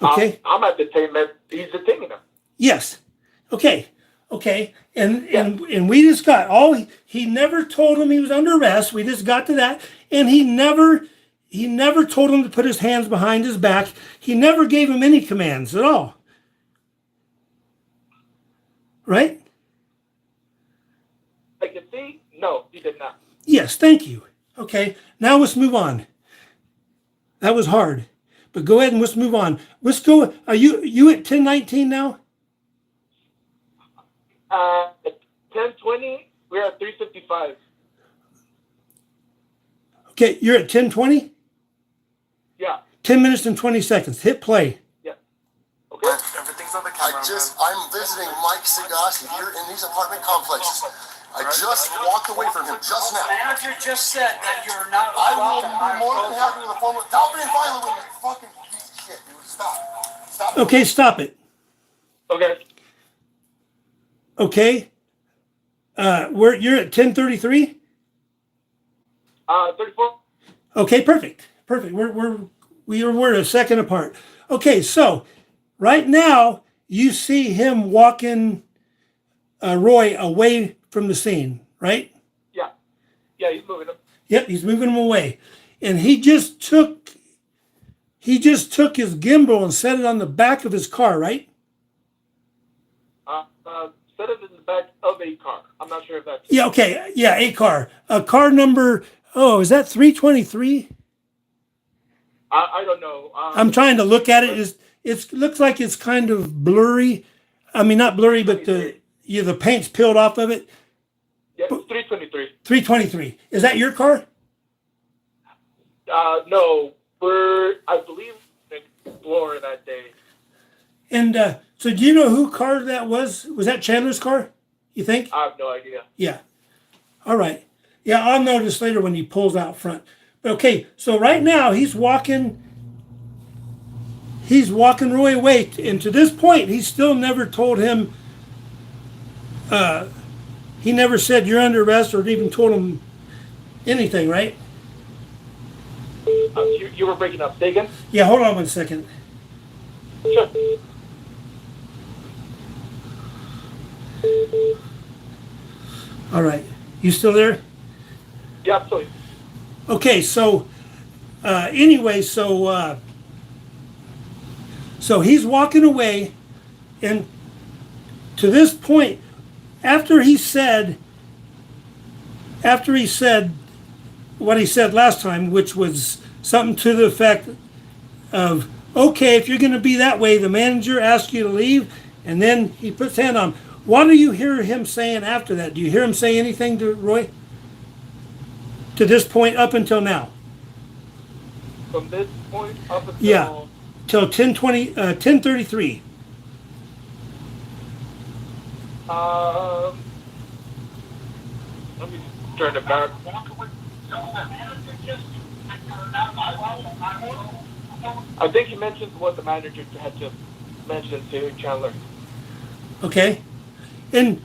Okay. I'm at detainment. He's detaining him. Yes. Okay. And we just got he never told him he was under arrest. We just got to that. And he never told him to put his hands behind his back. He never gave him any commands at all. Right? I can see. No, he did not. Yes, thank you. Okay, now let's move on. That was hard, but go ahead and let's move on. Let's go. Are you at 1019 now? At 1020, we're at 355. Okay, you're at 1020? Yeah. 10 minutes and 20 seconds. Hit play. Yeah. Okay. Everything's on the camera. I'm visiting Mike Sagasi here in these apartment complexes. I just walked away from him just now. The manager just said that you're not I will allowed to be hire more than happy with a phone. Stop being violent with me, you fucking piece of shit, dude. Stop. Okay, stop it. Okay. Okay. You're at 1033? 34. Okay, perfect. We're a second apart. Okay, so right now you see him walking Roy away from the scene, right? Yeah. Yeah, he's moving him. Yep, he's moving him away. And he just took his gimbal and set it on the back of his car, right? Set it in the back of a car. I'm not sure if that's... Yeah, okay. Yeah, a car. A car number, is that 323? I don't know. I'm trying to look at it. It looks like it's kind of blurry. I mean, not blurry, but the paint's peeled off of it. Yeah, 323. 323. Is that your car? No. I believe, Explorer that day. And so do you know who car that was? Was that Chandler's car, you think? I have no idea. Yeah. All right. Yeah, I'll notice later when he pulls out front. But okay, so right now he's walking Roy away. And to this point, he still never told him, he never said you're under arrest or even told him anything, right? You were breaking up. Say again? Yeah, hold on one second. Sure. All right. You still there? Yeah, absolutely. Okay, so anyway, so he's walking away, and to this point, after he said what he said last time, which was something to the effect of, okay, if you're going to be that way, the manager asks you to leave, and then he puts his hand on. What do you hear him saying after that? Do you hear him say anything to Roy? To this point, up until now? From this point up until... Yeah, till 10:33. Let me turn it back. I think he mentioned what the manager had just mentioned to Chandler. Okay. And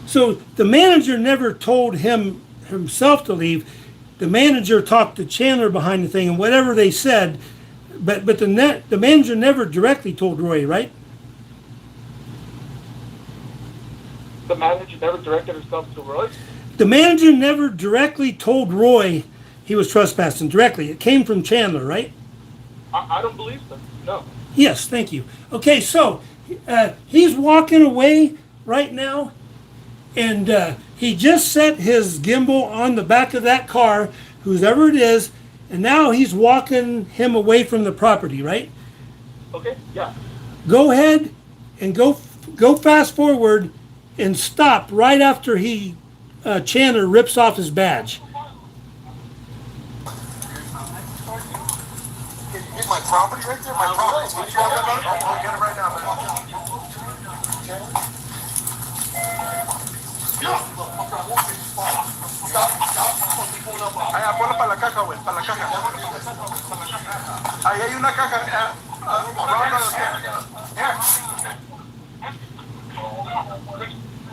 So the manager never told him himself to leave. The manager talked to Chandler behind the thing, and whatever they said, but the manager never directly told Roy, right? The manager never directed herself to Roy? The manager never directly told Roy he was trespassing directly. It came from Chandler, right? I don't believe so. No. Yes, thank you. Okay, so he's walking away right now, and he just set his gimbal on the back of that car, whoever it is, and now he's walking him away from the property, right? Okay, yeah. Go ahead and go fast forward and stop right after Chandler rips off his badge. Get my property right there. My property. What you talking about? I'll get it right now, man. Allá, ponlo para la caja, güey, para la caja. Ahí hay una caja.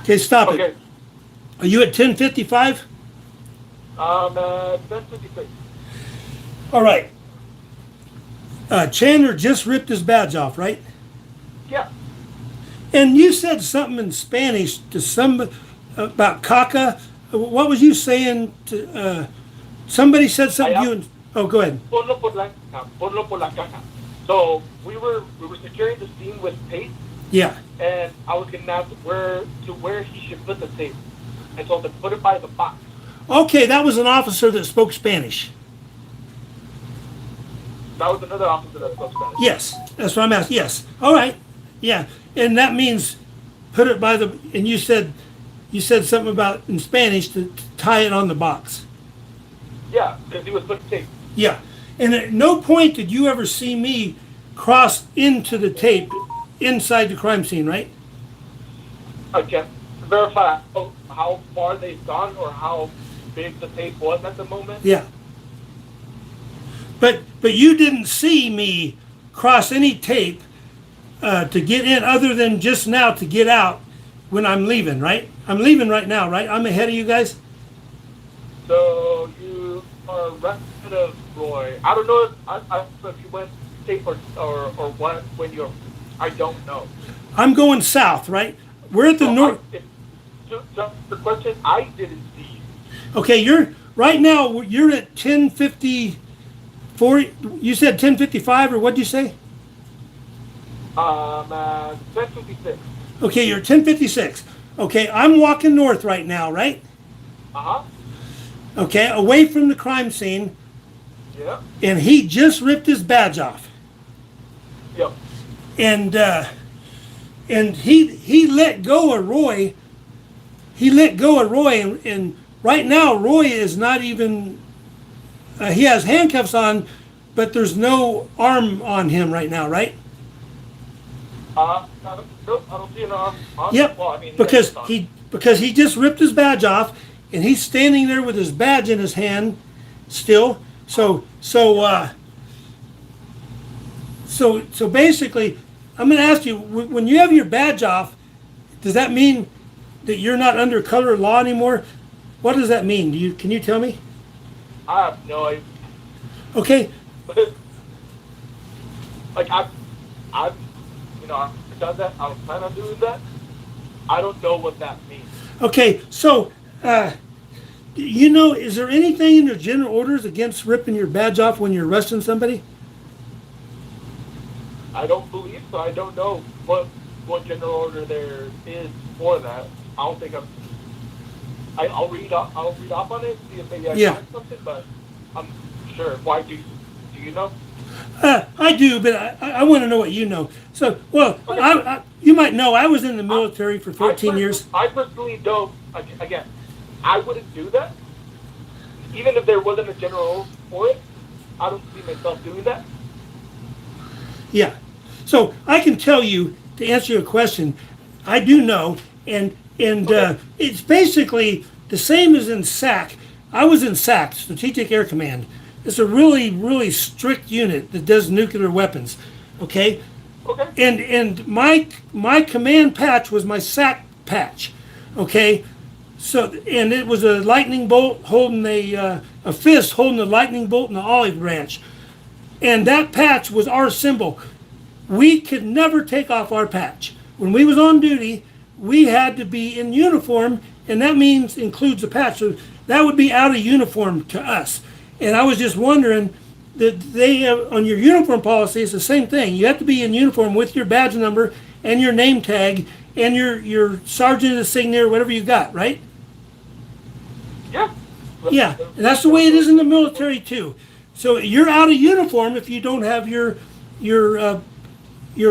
Okay, stop Okay. it. Are you at 10:55? 10:56. All right. Chandler just ripped his badge off, right? Yeah. And you said something in Spanish to somebody about caca. What was you saying to? Somebody said something to you. Oh, go ahead. Ponlo por la caja. So we were securing the scene with tape, Yeah. and I was getting asked where he should put the tape, and told him put it by the box. Okay, that was an officer that spoke Spanish. That was another officer that spoke Spanish. Yes, that's what I'm asking. Yes. All right. Yeah, and that means put it by the. And you said something about in Spanish to tie it on the box. Yeah, because he was putting tape. Yeah, and at no point did you ever see me cross into the tape inside the crime scene, right? I can't verify how far they've gone or how big the tape was at the moment. Yeah. But you didn't see me cross any tape to get in, other than just now to get out when I'm leaving, right? I'm leaving right now, right? I'm ahead of you guys. So you are right of Roy. I don't know if you went tape or what when you're. I don't know. I'm going south, right? We're at the north. So the question I didn't see. Okay, you're at 10:54. You said 10:55, or what'd you say? 10:56. Okay, you're at 10:56. Okay, I'm walking north right now, right? Okay, away from the crime scene. Yeah. And he just ripped his badge off. Yep. And he let go of Roy. He let go of Roy, and right now Roy is not even. He has handcuffs on, but there's no arm on him right now, right? Nope, I don't see an arm on. Yep. Well, I mean, because he just ripped his badge off, and he's standing there with his badge in his hand, still. So basically, I'm going to ask you: when you have your badge off, does that mean that you're not under color of law anymore? What does that mean? Can you tell me? I have no idea. Okay. Like I've done that. I don't plan on doing that. I don't know what that means. Okay, so is there anything in your general orders against ripping your badge off when you're arresting somebody? I don't believe so. I don't know what general order there is for that. I don't think I'll read off on it, see if maybe I find something, but I'm sure. Why do you know? I do, but I want to know what you know. So, well, okay. You might know I was in the military for 14 years. I personally don't. Again, I wouldn't do that. Even if there wasn't a general rule for it, I don't see myself doing that. Yeah. So I can tell you, to answer your question, I do know, and okay. It's basically the same as in SAC. I was in SAC, Strategic Air Command. It's a really, really strict unit that does nuclear weapons. Okay? Okay. And my command patch was my SAC patch. Okay, so and it was a lightning bolt holding a fist holding a lightning bolt in the olive branch, and that patch was our symbol. We could never take off our patch. When we was on duty, we had to be in uniform, and that means includes the patch. So that would be out of uniform to us. And I was just wondering that they have, on your uniform policy, it's the same thing. You have to be in uniform with your badge number and your name tag and your sergeant insignia or whatever you got, right? Yeah. Yeah, and that's the way it is in the military too. So you're out of uniform if you don't have your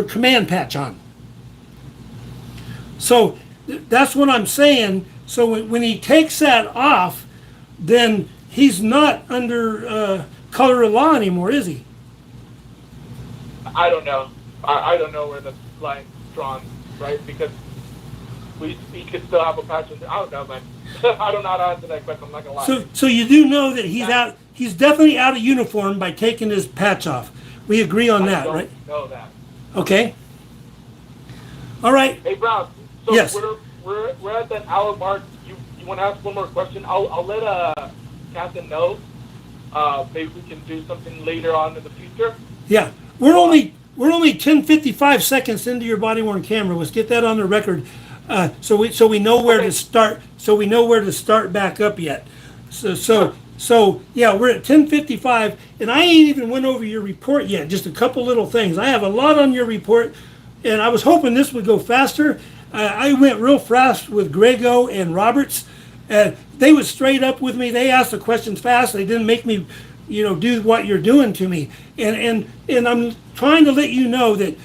command patch on. So that's what I'm saying. So when he takes that off, then he's not under color of law anymore, is he? I don't know. I don't know where the line's drawn, right? Because he could still have a patch. I don't know, man. I don't know how to answer that question. I'm not gonna lie. So you do know that he's out. He's definitely out of uniform by taking his patch off. We agree on that, right? I know that. Okay. All right. Hey, Brown. So Yes. we're at that hour mark. You want to ask one more question? I'll let Captain know. Maybe we can do something later on in the future. Yeah. We're only 10:55 seconds into your body worn camera. Let's get that on the record. So we know where to start. So we know where to start back up yet. So yeah, we're at 10:55, and I ain't even went over your report yet. Just a couple little things. I have a lot on your report, and I was hoping this would go faster. I went real fast with Grego and Roberts. They was straight up with me. They asked the questions fast. They didn't make me, do what you're doing to me. And I'm trying to let you know that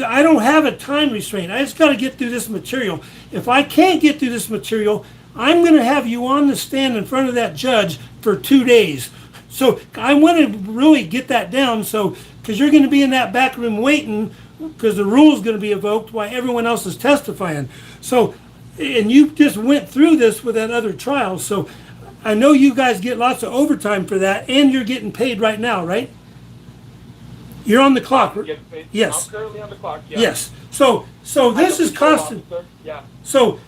I don't have a time restraint. I just got to get through this material. If I can't get through this material, I'm going to have you on the stand in front of that judge for 2 days. So I want to really get that down. So because you're going to be in that back room waiting, because the rule is going to be evoked while everyone else is testifying. So, and you just went through this with that other trial. So I know you guys get lots of overtime for that, and you're getting paid right now, right? You're on the clock. Yes. I'm currently on the clock. Yeah. Yes. So this is costing. Yeah. So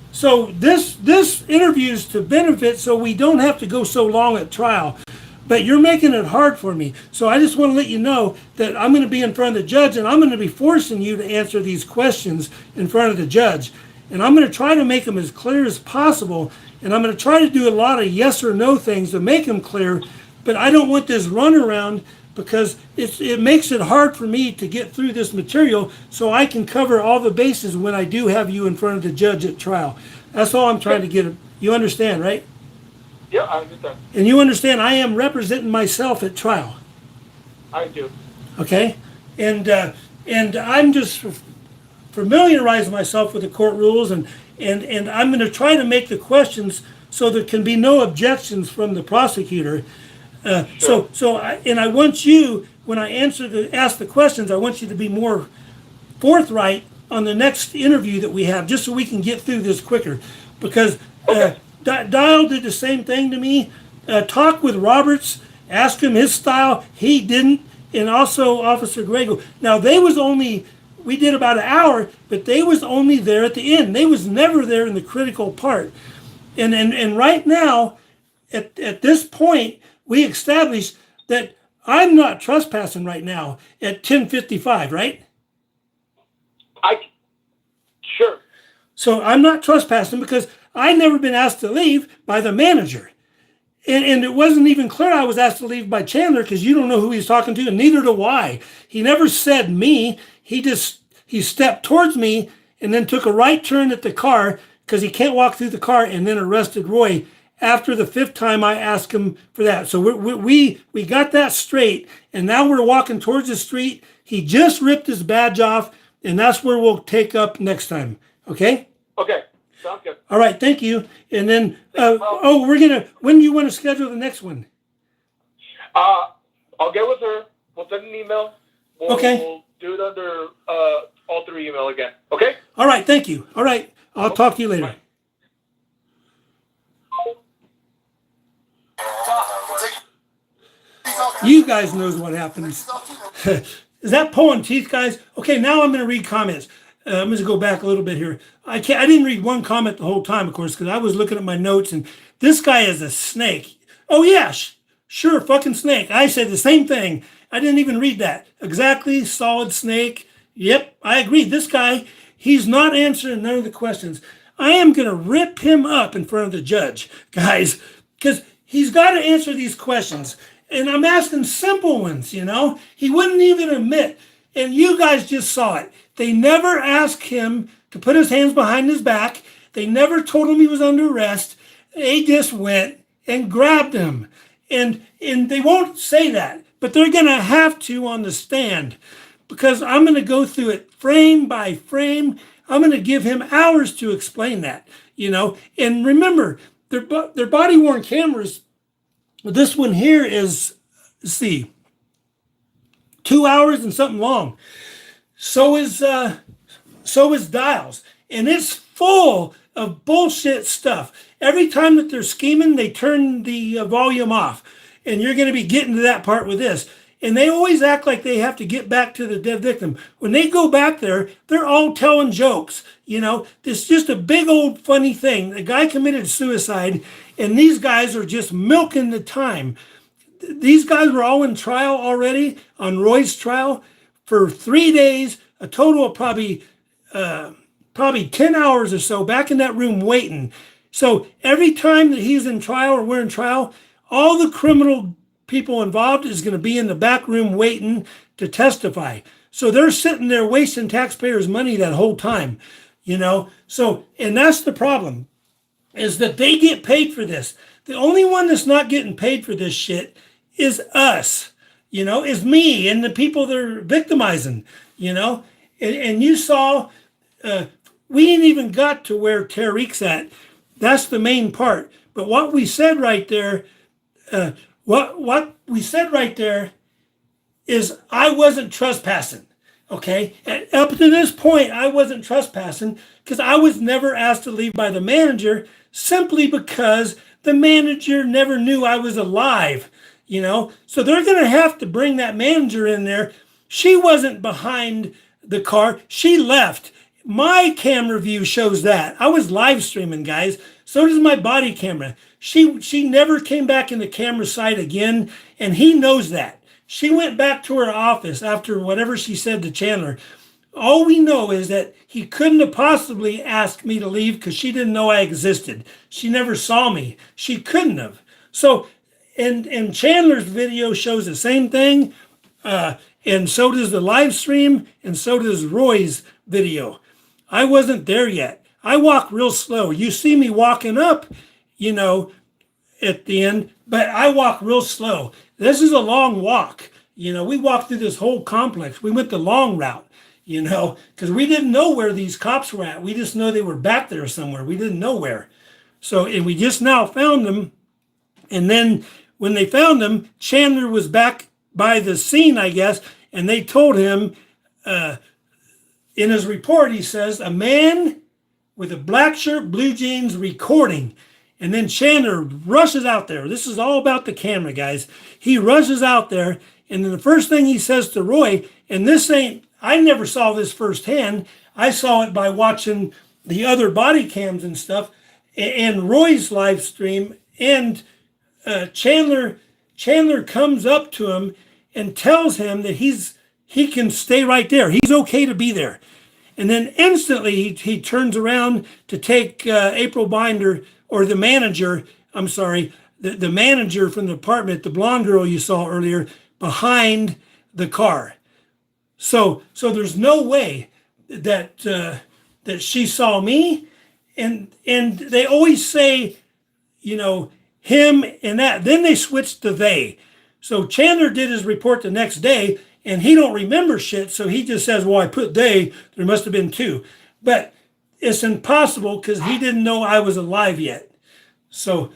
this interview's to benefit, so we don't have to go so long at trial. But you're making it hard for me. So I just want to let you know that I'm going to be in front of the judge, and I'm going to be forcing you to answer these questions in front of the judge. And I'm going to try to make them as clear as possible. And I'm going to try to do a lot of yes or no things to make them clear. But I don't want this runaround, because it makes it hard for me to get through this material so I can cover all the bases when I do have you in front of the judge at trial. That's all I'm trying to get. You understand, right? Yeah, I understand. And you understand I am representing myself at trial. I do. Okay? And I'm just familiarizing myself with the court rules, and I'm going to try to make the questions so there can be no objections from the prosecutor. Sure. I want you, when I ask the questions, I want you to be more forthright on the next interview that we have, just so we can get through this quicker. Because Dial did the same thing to me. Talk with Roberts, ask him his style. He didn't, and also Officer Grego. Now we did about an hour, but they was only there at the end. They was never there in the critical part. And right now, at this point, we established that I'm not trespassing right now at 10:55, right? Sure. So I'm not trespassing because I'd never been asked to leave by the manager. And it wasn't even clear I was asked to leave by Chandler, because you don't know who he's talking to, and neither do I. He never said me. He stepped towards me and then took a right turn at the car, because he can't walk through the car, and then arrested Roy after the 5th time I asked him for that. So we got that straight, and now we're walking towards the street. He just ripped his badge off, and that's where we'll take up next time. Okay? Okay. Sounds good. All right, thank you. And then, when do you want to schedule the next one? I'll get with her. We'll send an email. We'll do it under all 3 email again. Okay? All right, thank you. All right, I'll talk to you later. Bye. You guys knows what happens. Is that pulling teeth, guys? Okay, now I'm going to read comments. I'm going to go back a little bit here. I didn't read one comment the whole time, of course, because I was looking at my notes, and this guy is a snake. Oh yeah, sure, fucking snake. I said the same thing. I didn't even read that. Exactly, solid snake. Yep, I agree. This guy, he's not answering none of the questions. I am going to rip him up in front of the judge, guys, because he's got to answer these questions. And I'm asking simple ones, you know. He wouldn't even admit. And you guys just saw it. They never asked him to put his hands behind his back. They never told him he was under arrest. They just went and grabbed him. And they won't say that, but they're going to have to on the stand, because I'm going to go through it frame by frame. I'm going to give him hours to explain that, you know. And remember, their body-worn cameras, this one here is, let's see, 2 hours and something long. So is Dials, and it's full of bullshit stuff. Every time that they're scheming, they turn the volume off, and you're going to be getting to that part with this. And they always act like they have to get back to the dead victim. When they go back there, they're all telling jokes. You know, it's just a big old funny thing. The guy committed suicide, and these guys are just milking the time. These guys were all in trial already, on Roy's trial, for 3 days, a total of probably 10 hours or so back in that room waiting. So every time that he's in trial or we're in trial, all the criminal people involved is going to be in the back room waiting to testify. So they're sitting there wasting taxpayers' money that whole time, you know. So, and that's the problem, is that they get paid for this. The only one that's not getting paid for this shit is us, you know, is me and the people they're victimizing, you know. And you saw, we ain't even got to where Tariq's at. That's the main part. But what we said right there, what we said right there is I wasn't trespassing, okay? And up to this point, I wasn't trespassing because I was never asked to leave by the manager, simply because the manager never knew I was alive, you know? So they're going to have to bring that manager in there. She wasn't behind the car. She left. My camera view shows that. I was live streaming, guys. So does my body camera. She never came back in the camera side again, and he knows that. She went back to her office after whatever she said to Chandler. All we know is that he couldn't have possibly asked me to leave because she didn't know I existed. She never saw me. She couldn't have. So, and Chandler's video shows the same thing, and so does the live stream, and so does Roy's video. I wasn't there yet. I walk real slow. You see me walking up, you know, at the end, but I walk real slow. This is a long walk. You know, we walked through this whole complex. We went the long route, you know, because we didn't know where these cops were at. We just know they were back there somewhere. We didn't know where. So, and we just now found them. And then when they found them, Chandler was back by the scene, I guess, and they told him, in his report, he says, a man with a black shirt, blue jeans, recording. And then Chandler rushes out there. This is all about the camera, guys. He rushes out there, and then the first thing he says to Roy, and this ain't, I never saw this firsthand. I saw it by watching the other body cams and stuff, and Roy's live stream, and Chandler comes up to him and tells him that he can stay right there. He's okay to be there. And then instantly he turns around to take April Binder, or the manager, I'm sorry, the manager from the apartment, the blonde girl you saw earlier, behind the car. So there's no way that that she saw me. And they always say, you know, him and that. Then they switched to they. So Chandler did his report the next day, and he don't remember shit, so he just says, well, I put they, there must have been two. But it's impossible because he didn't know I was alive yet. So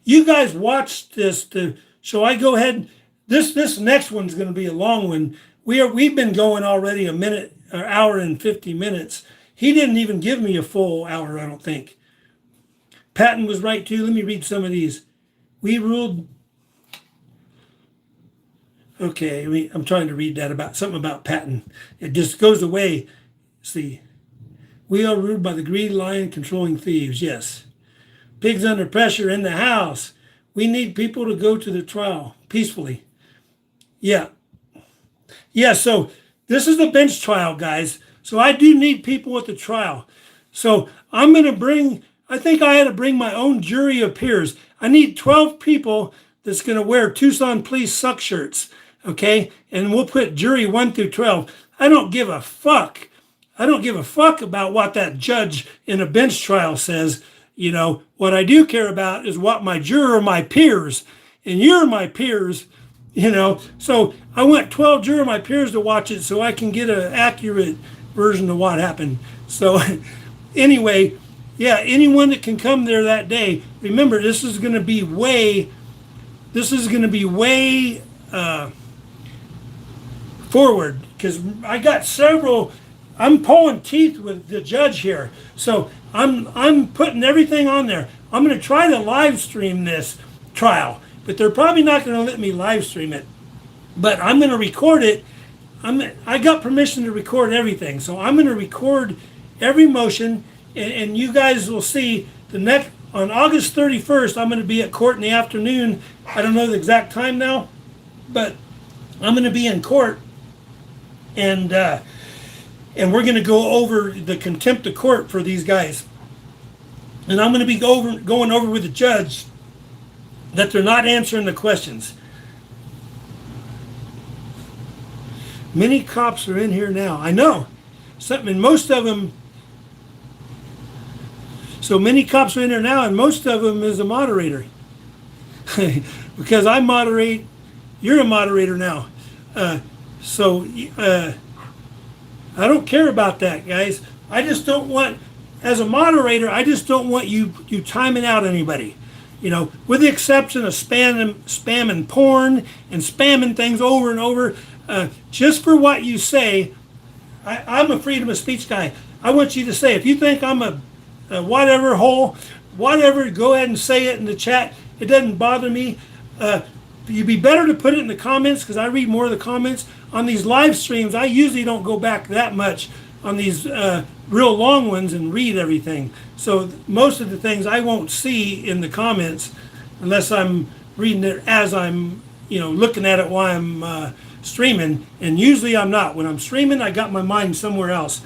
you guys watched this. So I go ahead. This next one's going to be a long one. We've been going already a minute, an hour and 50 minutes. He didn't even give me a full hour, I don't think. Patton was right too. Let me read some of these. We ruled. Okay, I'm trying to read that about something about Patton. It just goes away see. We are ruled by the greedy lion controlling thieves. Yes. Pigs under pressure in the house. We need people to go to the trial peacefully. Yeah. Yeah, so this is the bench trial, guys. So I do need people at the trial. So I'm going to bring, I think I had to bring my own jury of peers. I need 12 people that's going to wear Tucson Police Suck shirts. Okay? And we'll put jury 1 through 12. I don't give a fuck. I don't give a fuck about what that judge in a bench trial says. You know, what I do care about is what my juror, my peers, and you're my peers, you know. So I want 12 juror, my peers to watch it so I can get an accurate version of what happened. So anyway, yeah, anyone that can come there that day, remember, this is going to be way forward, because I got several. I'm pulling teeth with the judge here, so I'm putting everything on there. I'm going to try to live stream this trial, but they're probably not going to let me live stream it. But I'm going to record it. I got permission to record everything, so I'm going to record every motion, and you guys will see on August 31st. I'm going to be at court in the afternoon. I don't know the exact time now, but I'm going to be in court, and we're going to go over the contempt of court for these guys. And I'm going to be going over with the judge that they're not answering the questions. Many cops are in here now. I know. And most of them. So many cops are in there now, and most of them is a moderator. Because I moderate, you're a moderator now. I don't care about that, guys. I just don't want, as a moderator, I just don't want you timing out anybody. You know, with the exception of spamming porn and spamming things over and over. Just for what you say, I'm a freedom of speech guy. I want you to say, if you think I'm a whatever hole, whatever, go ahead and say it in the chat. It doesn't bother me. You'd be better to put it in the comments, because I read more of the comments. On these live streams, I usually don't go back that much on these real long ones and read everything. So most of the things I won't see in the comments unless I'm reading it as I'm, looking at it while I'm streaming. And usually I'm not. When I'm streaming, I got my mind somewhere else.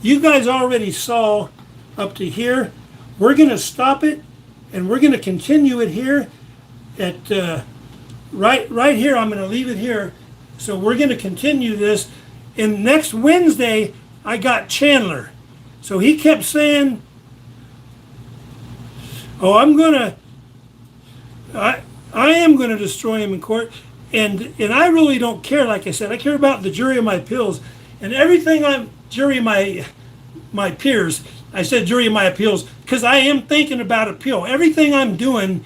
You guys already saw up to here. We're going to stop it, and we're going to continue it here at right here. I'm going to leave it here. So we're going to continue this. And next Wednesday, I got Chandler. So he kept saying, oh, I am going to destroy him in court. And I really don't care. Like I said, I care about the jury of my appeals. And everything jury of my peers. I said jury of my appeals because I am thinking about appeal. Everything I'm doing,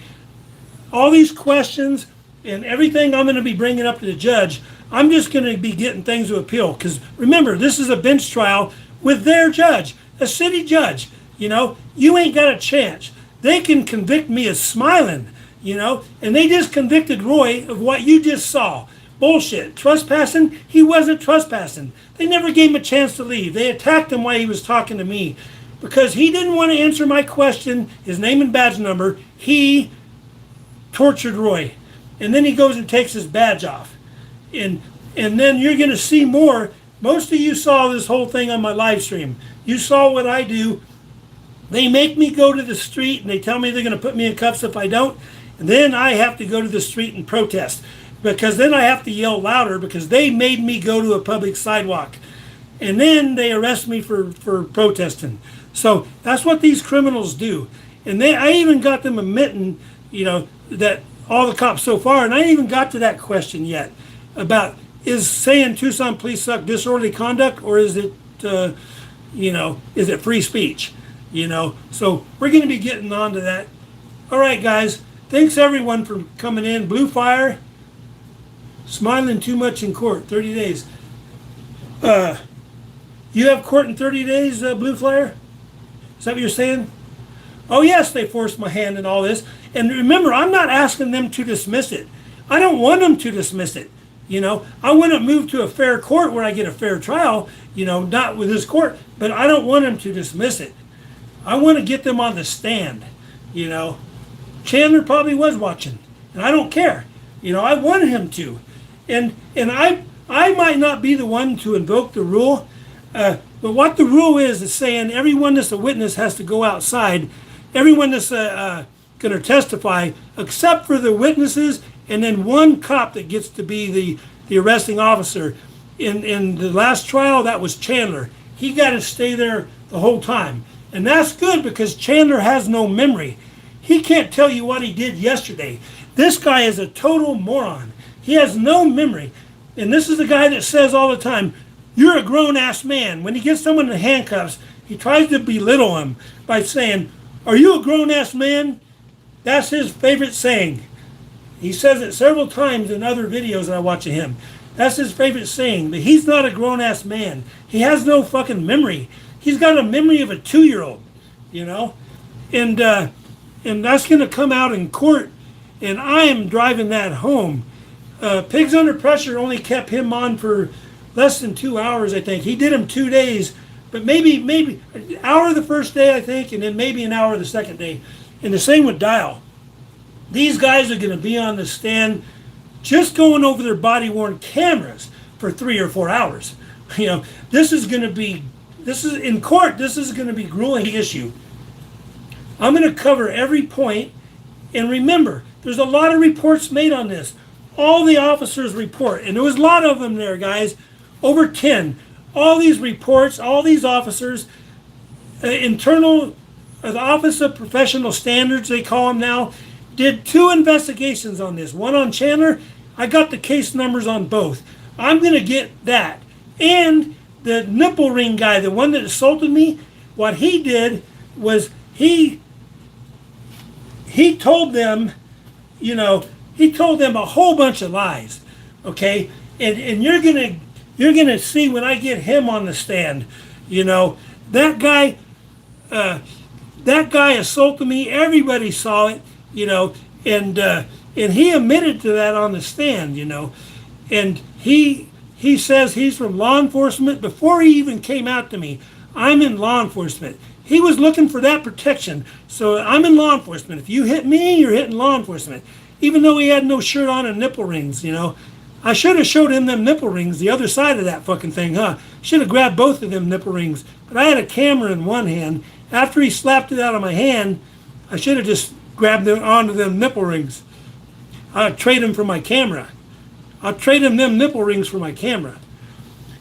all these questions and everything I'm going to be bringing up to the judge, I'm just going to be getting things to appeal. Because remember, this is a bench trial with their judge, a city judge. You ain't got a chance. They can convict me as smiling, and they just convicted Roy of what you just saw. Bullshit. Trespassing? He wasn't trespassing. They never gave him a chance to leave. They attacked him while he was talking to me. Because he didn't want to answer my question, his name and badge number, he tortured Roy. And then he goes and takes his badge off. And then you're going to see more. Most of you saw this whole thing on my live stream. You saw what I do. They make me go to the street, and they tell me they're going to put me in cuffs if I don't. And then I have to go to the street and protest. Because then I have to yell louder because they made me go to a public sidewalk. And then they arrest me for protesting. So that's what these criminals do. And I even got them admitting, that all the cops so far, and I ain't even got to that question yet about, is saying Tucson police suck disorderly conduct, or is it, is it free speech? So we're going to be getting on to that. All right, guys. Thanks everyone for coming in. Blue Fire, smiling too much in court, 30 days. You have court in 30 days, Blue Flyer? Is that what you're saying? Oh, yes, they forced my hand and all this. And remember, I'm not asking them to dismiss it. I don't want them to dismiss it. You know, I want to move to a fair court where I get a fair trial, you know, not with this court, but I don't want him to dismiss it. I want to get them on the stand, you know. Chandler probably was watching, and I don't care. You know, I want him to. And I might not be the one to invoke the rule, but what the rule is saying everyone that's a witness has to go outside, everyone that's going to testify, except for the witnesses, and then one cop that gets to be the arresting officer. In the last trial, that was Chandler. He got to stay there the whole time. And that's good because Chandler has no memory. He can't tell you what he did yesterday. This guy is a total moron. He has no memory. And this is the guy that says all the time, you're a grown-ass man. When he gets someone in handcuffs, he tries to belittle him by saying, are you a grown-ass man? That's his favorite saying. He says it several times in other videos that I watch of him. That's his favorite saying, but he's not a grown-ass man. He has no fucking memory. He's got a memory of a 2-year-old, you know? And that's going to come out in court, and I am driving that home. Pigs Under Pressure only kept him on for less than 2 hours, I think. He did him 2 days, but maybe an hour the first day, I think, and then maybe an hour the second day. And the same with Dial. These guys are going to be on the stand just going over their body-worn cameras for 3 or 4 hours. You know, this is going to be grueling issue. I'm going to cover every point, and remember, there's a lot of reports made on this. All the officers report, and there was a lot of them there, guys, over 10. All these reports, all these officers, the Office of Professional Standards, they call them now, did 2 investigations on this. One on Chandler. I got the case numbers on both. I'm going to get that. And the nipple ring guy, the one that assaulted me, what he did was he told them, you know, he told them a whole bunch of lies. Okay? And you're gonna see when I get him on the stand, you know, that guy assaulted me. Everybody saw it. You know, and he admitted to that on the stand, you know, and he says he's from law enforcement. Before he even came out to me, I'm in law enforcement. He was looking for that protection, so I'm in law enforcement. If you hit me, you're hitting law enforcement. Even though he had no shirt on and nipple rings, you know, I should have showed him them nipple rings, the other side of that fucking thing, huh? Should have grabbed both of them nipple rings, but I had a camera in one hand. After he slapped it out of my hand, I should have just grabbed them onto them nipple rings. I'd trade them for my camera. I'll trade him them nipple rings for my camera.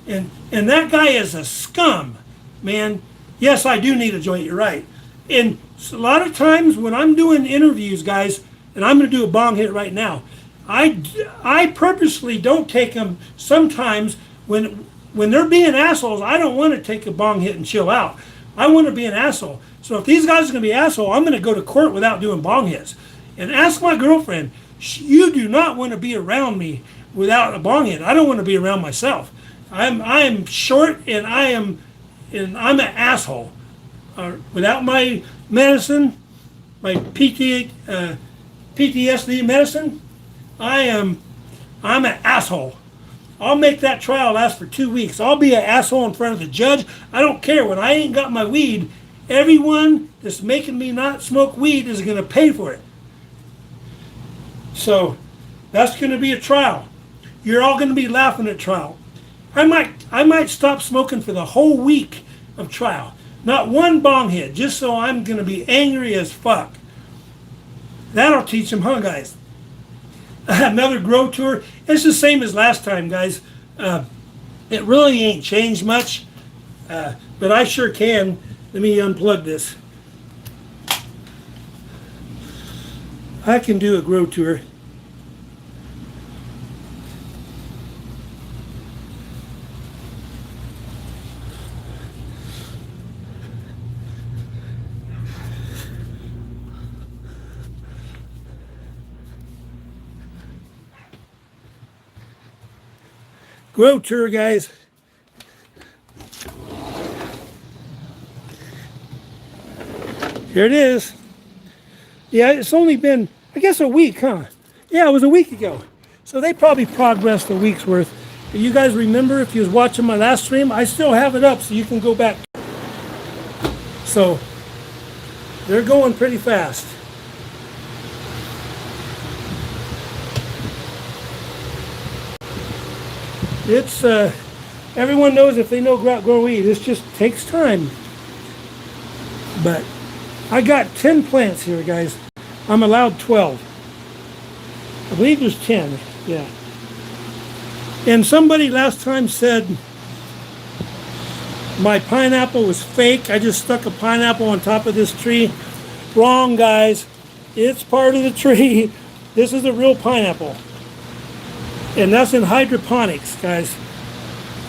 And that guy is a scum, man. Yes, I do need a joint, you're right. And a lot of times when I'm doing interviews, guys, and I'm going to do a bong hit right now, I purposely don't take them sometimes when they're being assholes. I don't want to take a bong hit and chill out. I want to be an asshole. So if these guys are going to be assholes, I'm going to go to court without doing bong hits. And ask my girlfriend, you do not want to be around me without a bong hit. I don't want to be around myself. I am short and I'm an asshole. Without my medicine, my PTSD medicine, I'm an asshole. I'll make that trial last for 2 weeks. I'll be an asshole in front of the judge. I don't care. When I ain't got my weed, everyone that's making me not smoke weed is going to pay for it. So that's going to be a trial. You're all going to be laughing at trial. I might stop smoking for the whole week of trial. Not one bong hit, just so I'm going to be angry as fuck. That'll teach them, huh, guys? Another grow tour. It's the same as last time, guys. It really ain't changed much, but I sure can. Let me unplug this. I can do a grow tour. Grow tour, guys. Here it is. Yeah, it's only been, I guess, a week, huh? Yeah, it was a week ago. So they probably progressed a week's worth. But you guys remember, if you was watching my last stream, I still have it up so you can go back. So they're going pretty fast. It's, everyone knows if they know grow weed, this just takes time. But I got 10 plants here, guys. I'm allowed 12. I believe there's 10, yeah. And somebody last time said my pineapple was fake. I just stuck a pineapple on top of this tree. Wrong, guys. It's part of the tree. This is a real pineapple. And that's in hydroponics, guys.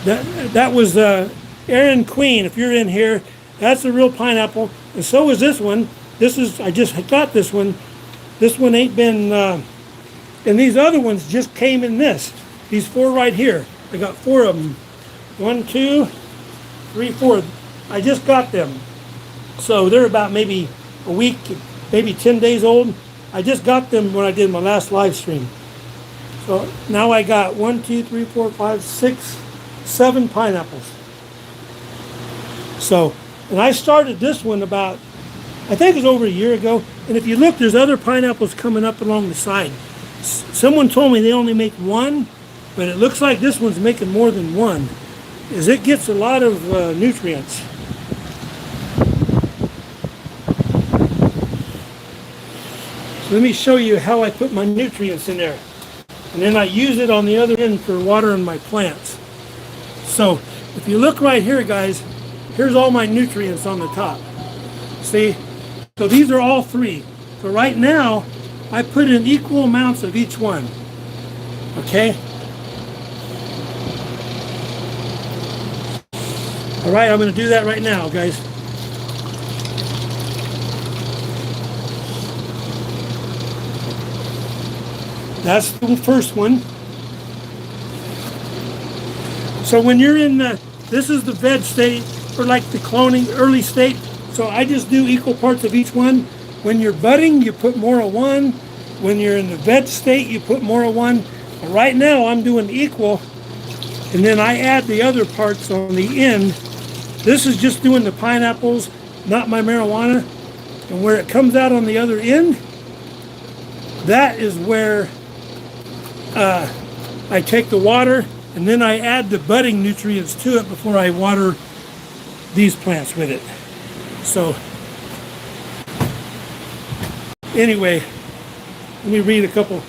That was Aaron Queen. If you're in here, that's a real pineapple. And so is this one. I just got this one. This one ain't been, and these other ones just came in this. These 4 right here. I got 4 of them. 1, 2, 3, 4. I just got them. So they're about maybe a week, maybe 10 days old. I just got them when I did my last live stream. So now I got 1, 2, 3, 4, 5, 6, 7 pineapples. So, and I started this one about, I think it was over a year ago. And if you look, there's other pineapples coming up along the side. Someone told me they only make 1, but it looks like this one's making more than 1, as it gets a lot of nutrients. So let me show you how I put my nutrients in there. And then I use it on the other end for watering my plants. So if you look right here, guys, here's all my nutrients on the top. See? So these are all 3. So right now, I put in equal amounts of each one. Okay? All right, I'm going to do that right now, guys. That's the first one. So when you're in this is the veg state, or like the cloning early state. So I just do equal parts of each one. When you're budding, you put more of one. When you're in the veg state, you put more of one. But right now, I'm doing equal. And then I add the other parts on the end. This is just doing the pineapples, not my marijuana. And where it comes out on the other end, that is where I take the water, and then I add the budding nutrients to it before I water these plants with it. So anyway, let me read a couple.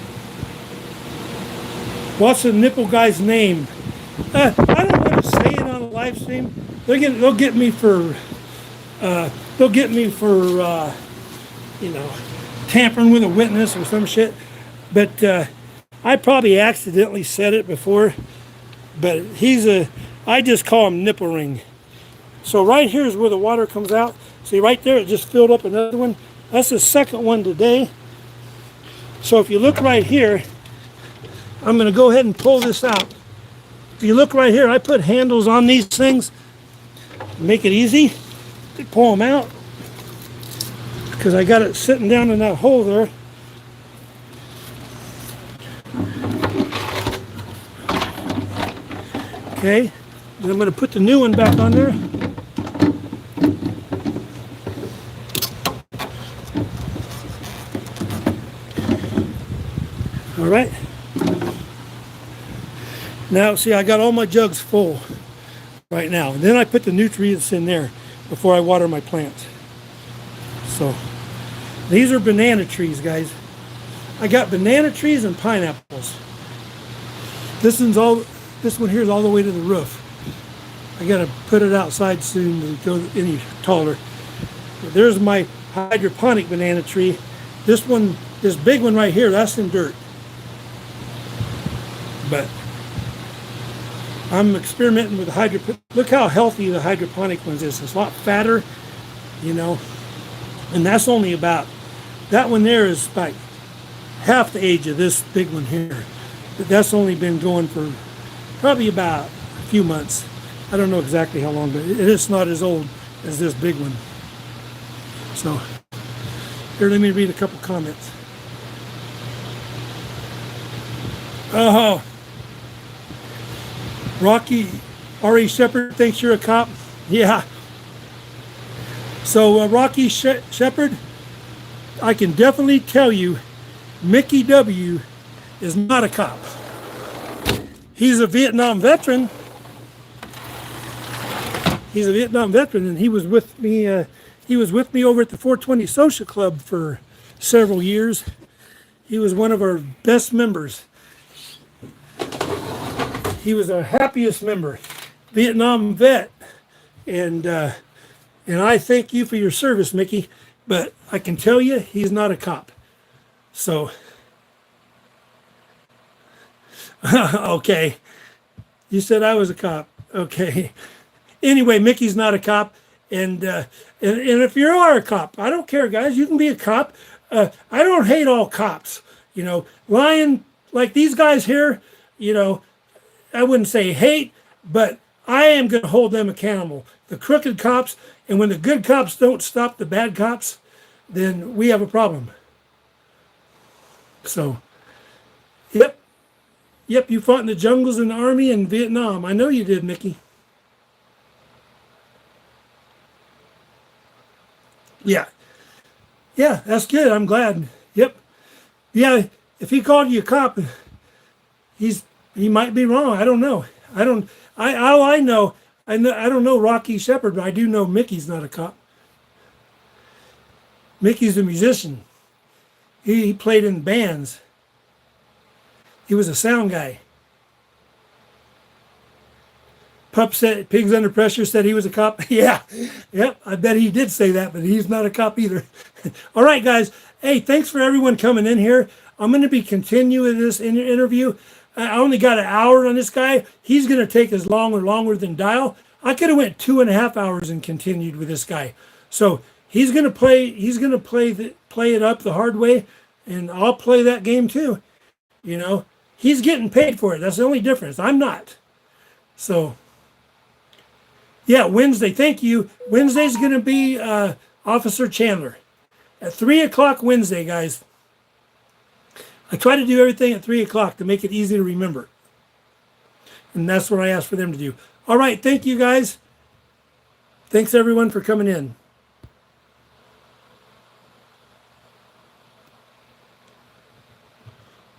What's the nipple guy's name? I don't want to say it on a live stream. They'll get me for you know, tampering with a witness or some shit. But I probably accidentally said it before. But I just call him nipple ring. So right here is where the water comes out. See right there, it just filled up another one. That's the second one today. So if you look right here, I'm going to go ahead and pull this out. If you look right here, I put handles on these things. Make it easy to pull them out. Because I got it sitting down in that hole there. Okay, then I'm going to put the new one back on there. All right. Now, see, I got all my jugs full right now. And then I put the nutrients in there before I water my plants. So, these are banana trees, guys. I got banana trees and pineapples. This one here is all the way to the roof. I got to put it outside soon to go any taller. There's my hydroponic banana tree. This big one right here, that's in dirt. But I'm experimenting with the hydroponic. Look how healthy the hydroponic ones is. It's a lot fatter, you know. And that's only about, that one there is like half the age of this big one here. But that's only been going for probably about a few months. I don't know exactly how long, but it's not as old as this big one. So, here, let me read a couple comments. Oh, Rocky R.E. Shepard thinks you're a cop. Yeah. So Rocky Shepard, I can definitely tell you, Mickey W. is not a cop. He's a Vietnam veteran. He's a Vietnam veteran, and he was with me. He was with me over at the 420 Social Club for several years. He was one of our best members. He was our happiest member, Vietnam vet, and I thank you for your service, Mickey. But I can tell you, he's not a cop. So, okay, you said I was a cop. Okay. Anyway, Mickey's not a cop, and if you are a cop, I don't care, guys. You can be a cop. I don't hate all cops. You know, lying like these guys here. You know, I wouldn't say hate, but I am going to hold them accountable. The crooked cops, and when the good cops don't stop the bad cops, then we have a problem. So, yep, you fought in the jungles in the army in Vietnam. I know you did, Mickey. Yeah, that's good. I'm glad. Yep. Yeah, if he called you a cop, he might be wrong. I don't know. I don't know I don't know Rocky Shepard, but I do know Mickey's not a cop. Mickey's a musician. He played in bands. He was a sound guy. Pup said, Pigs Under Pressure said he was a cop. Yeah, yep, I bet he did say that, but he's not a cop either. All right, guys. Hey, thanks for everyone coming in here. I'm going to be continuing this interview. I only got an hour on this guy. He's going to take as long or longer than Dial. I could have went 2.5 hours and continued with this guy. So he's going to play it up the hard way, and I'll play that game too. You know, he's getting paid for it. That's the only difference. I'm not. So, yeah, Wednesday. Thank you. Wednesday's going to be Officer Chandler at 3 o'clock Wednesday, guys. I try to do everything at 3 o'clock to make it easy to remember. And that's what I asked for them to do. All right. Thank you, guys. Thanks, everyone, for coming in.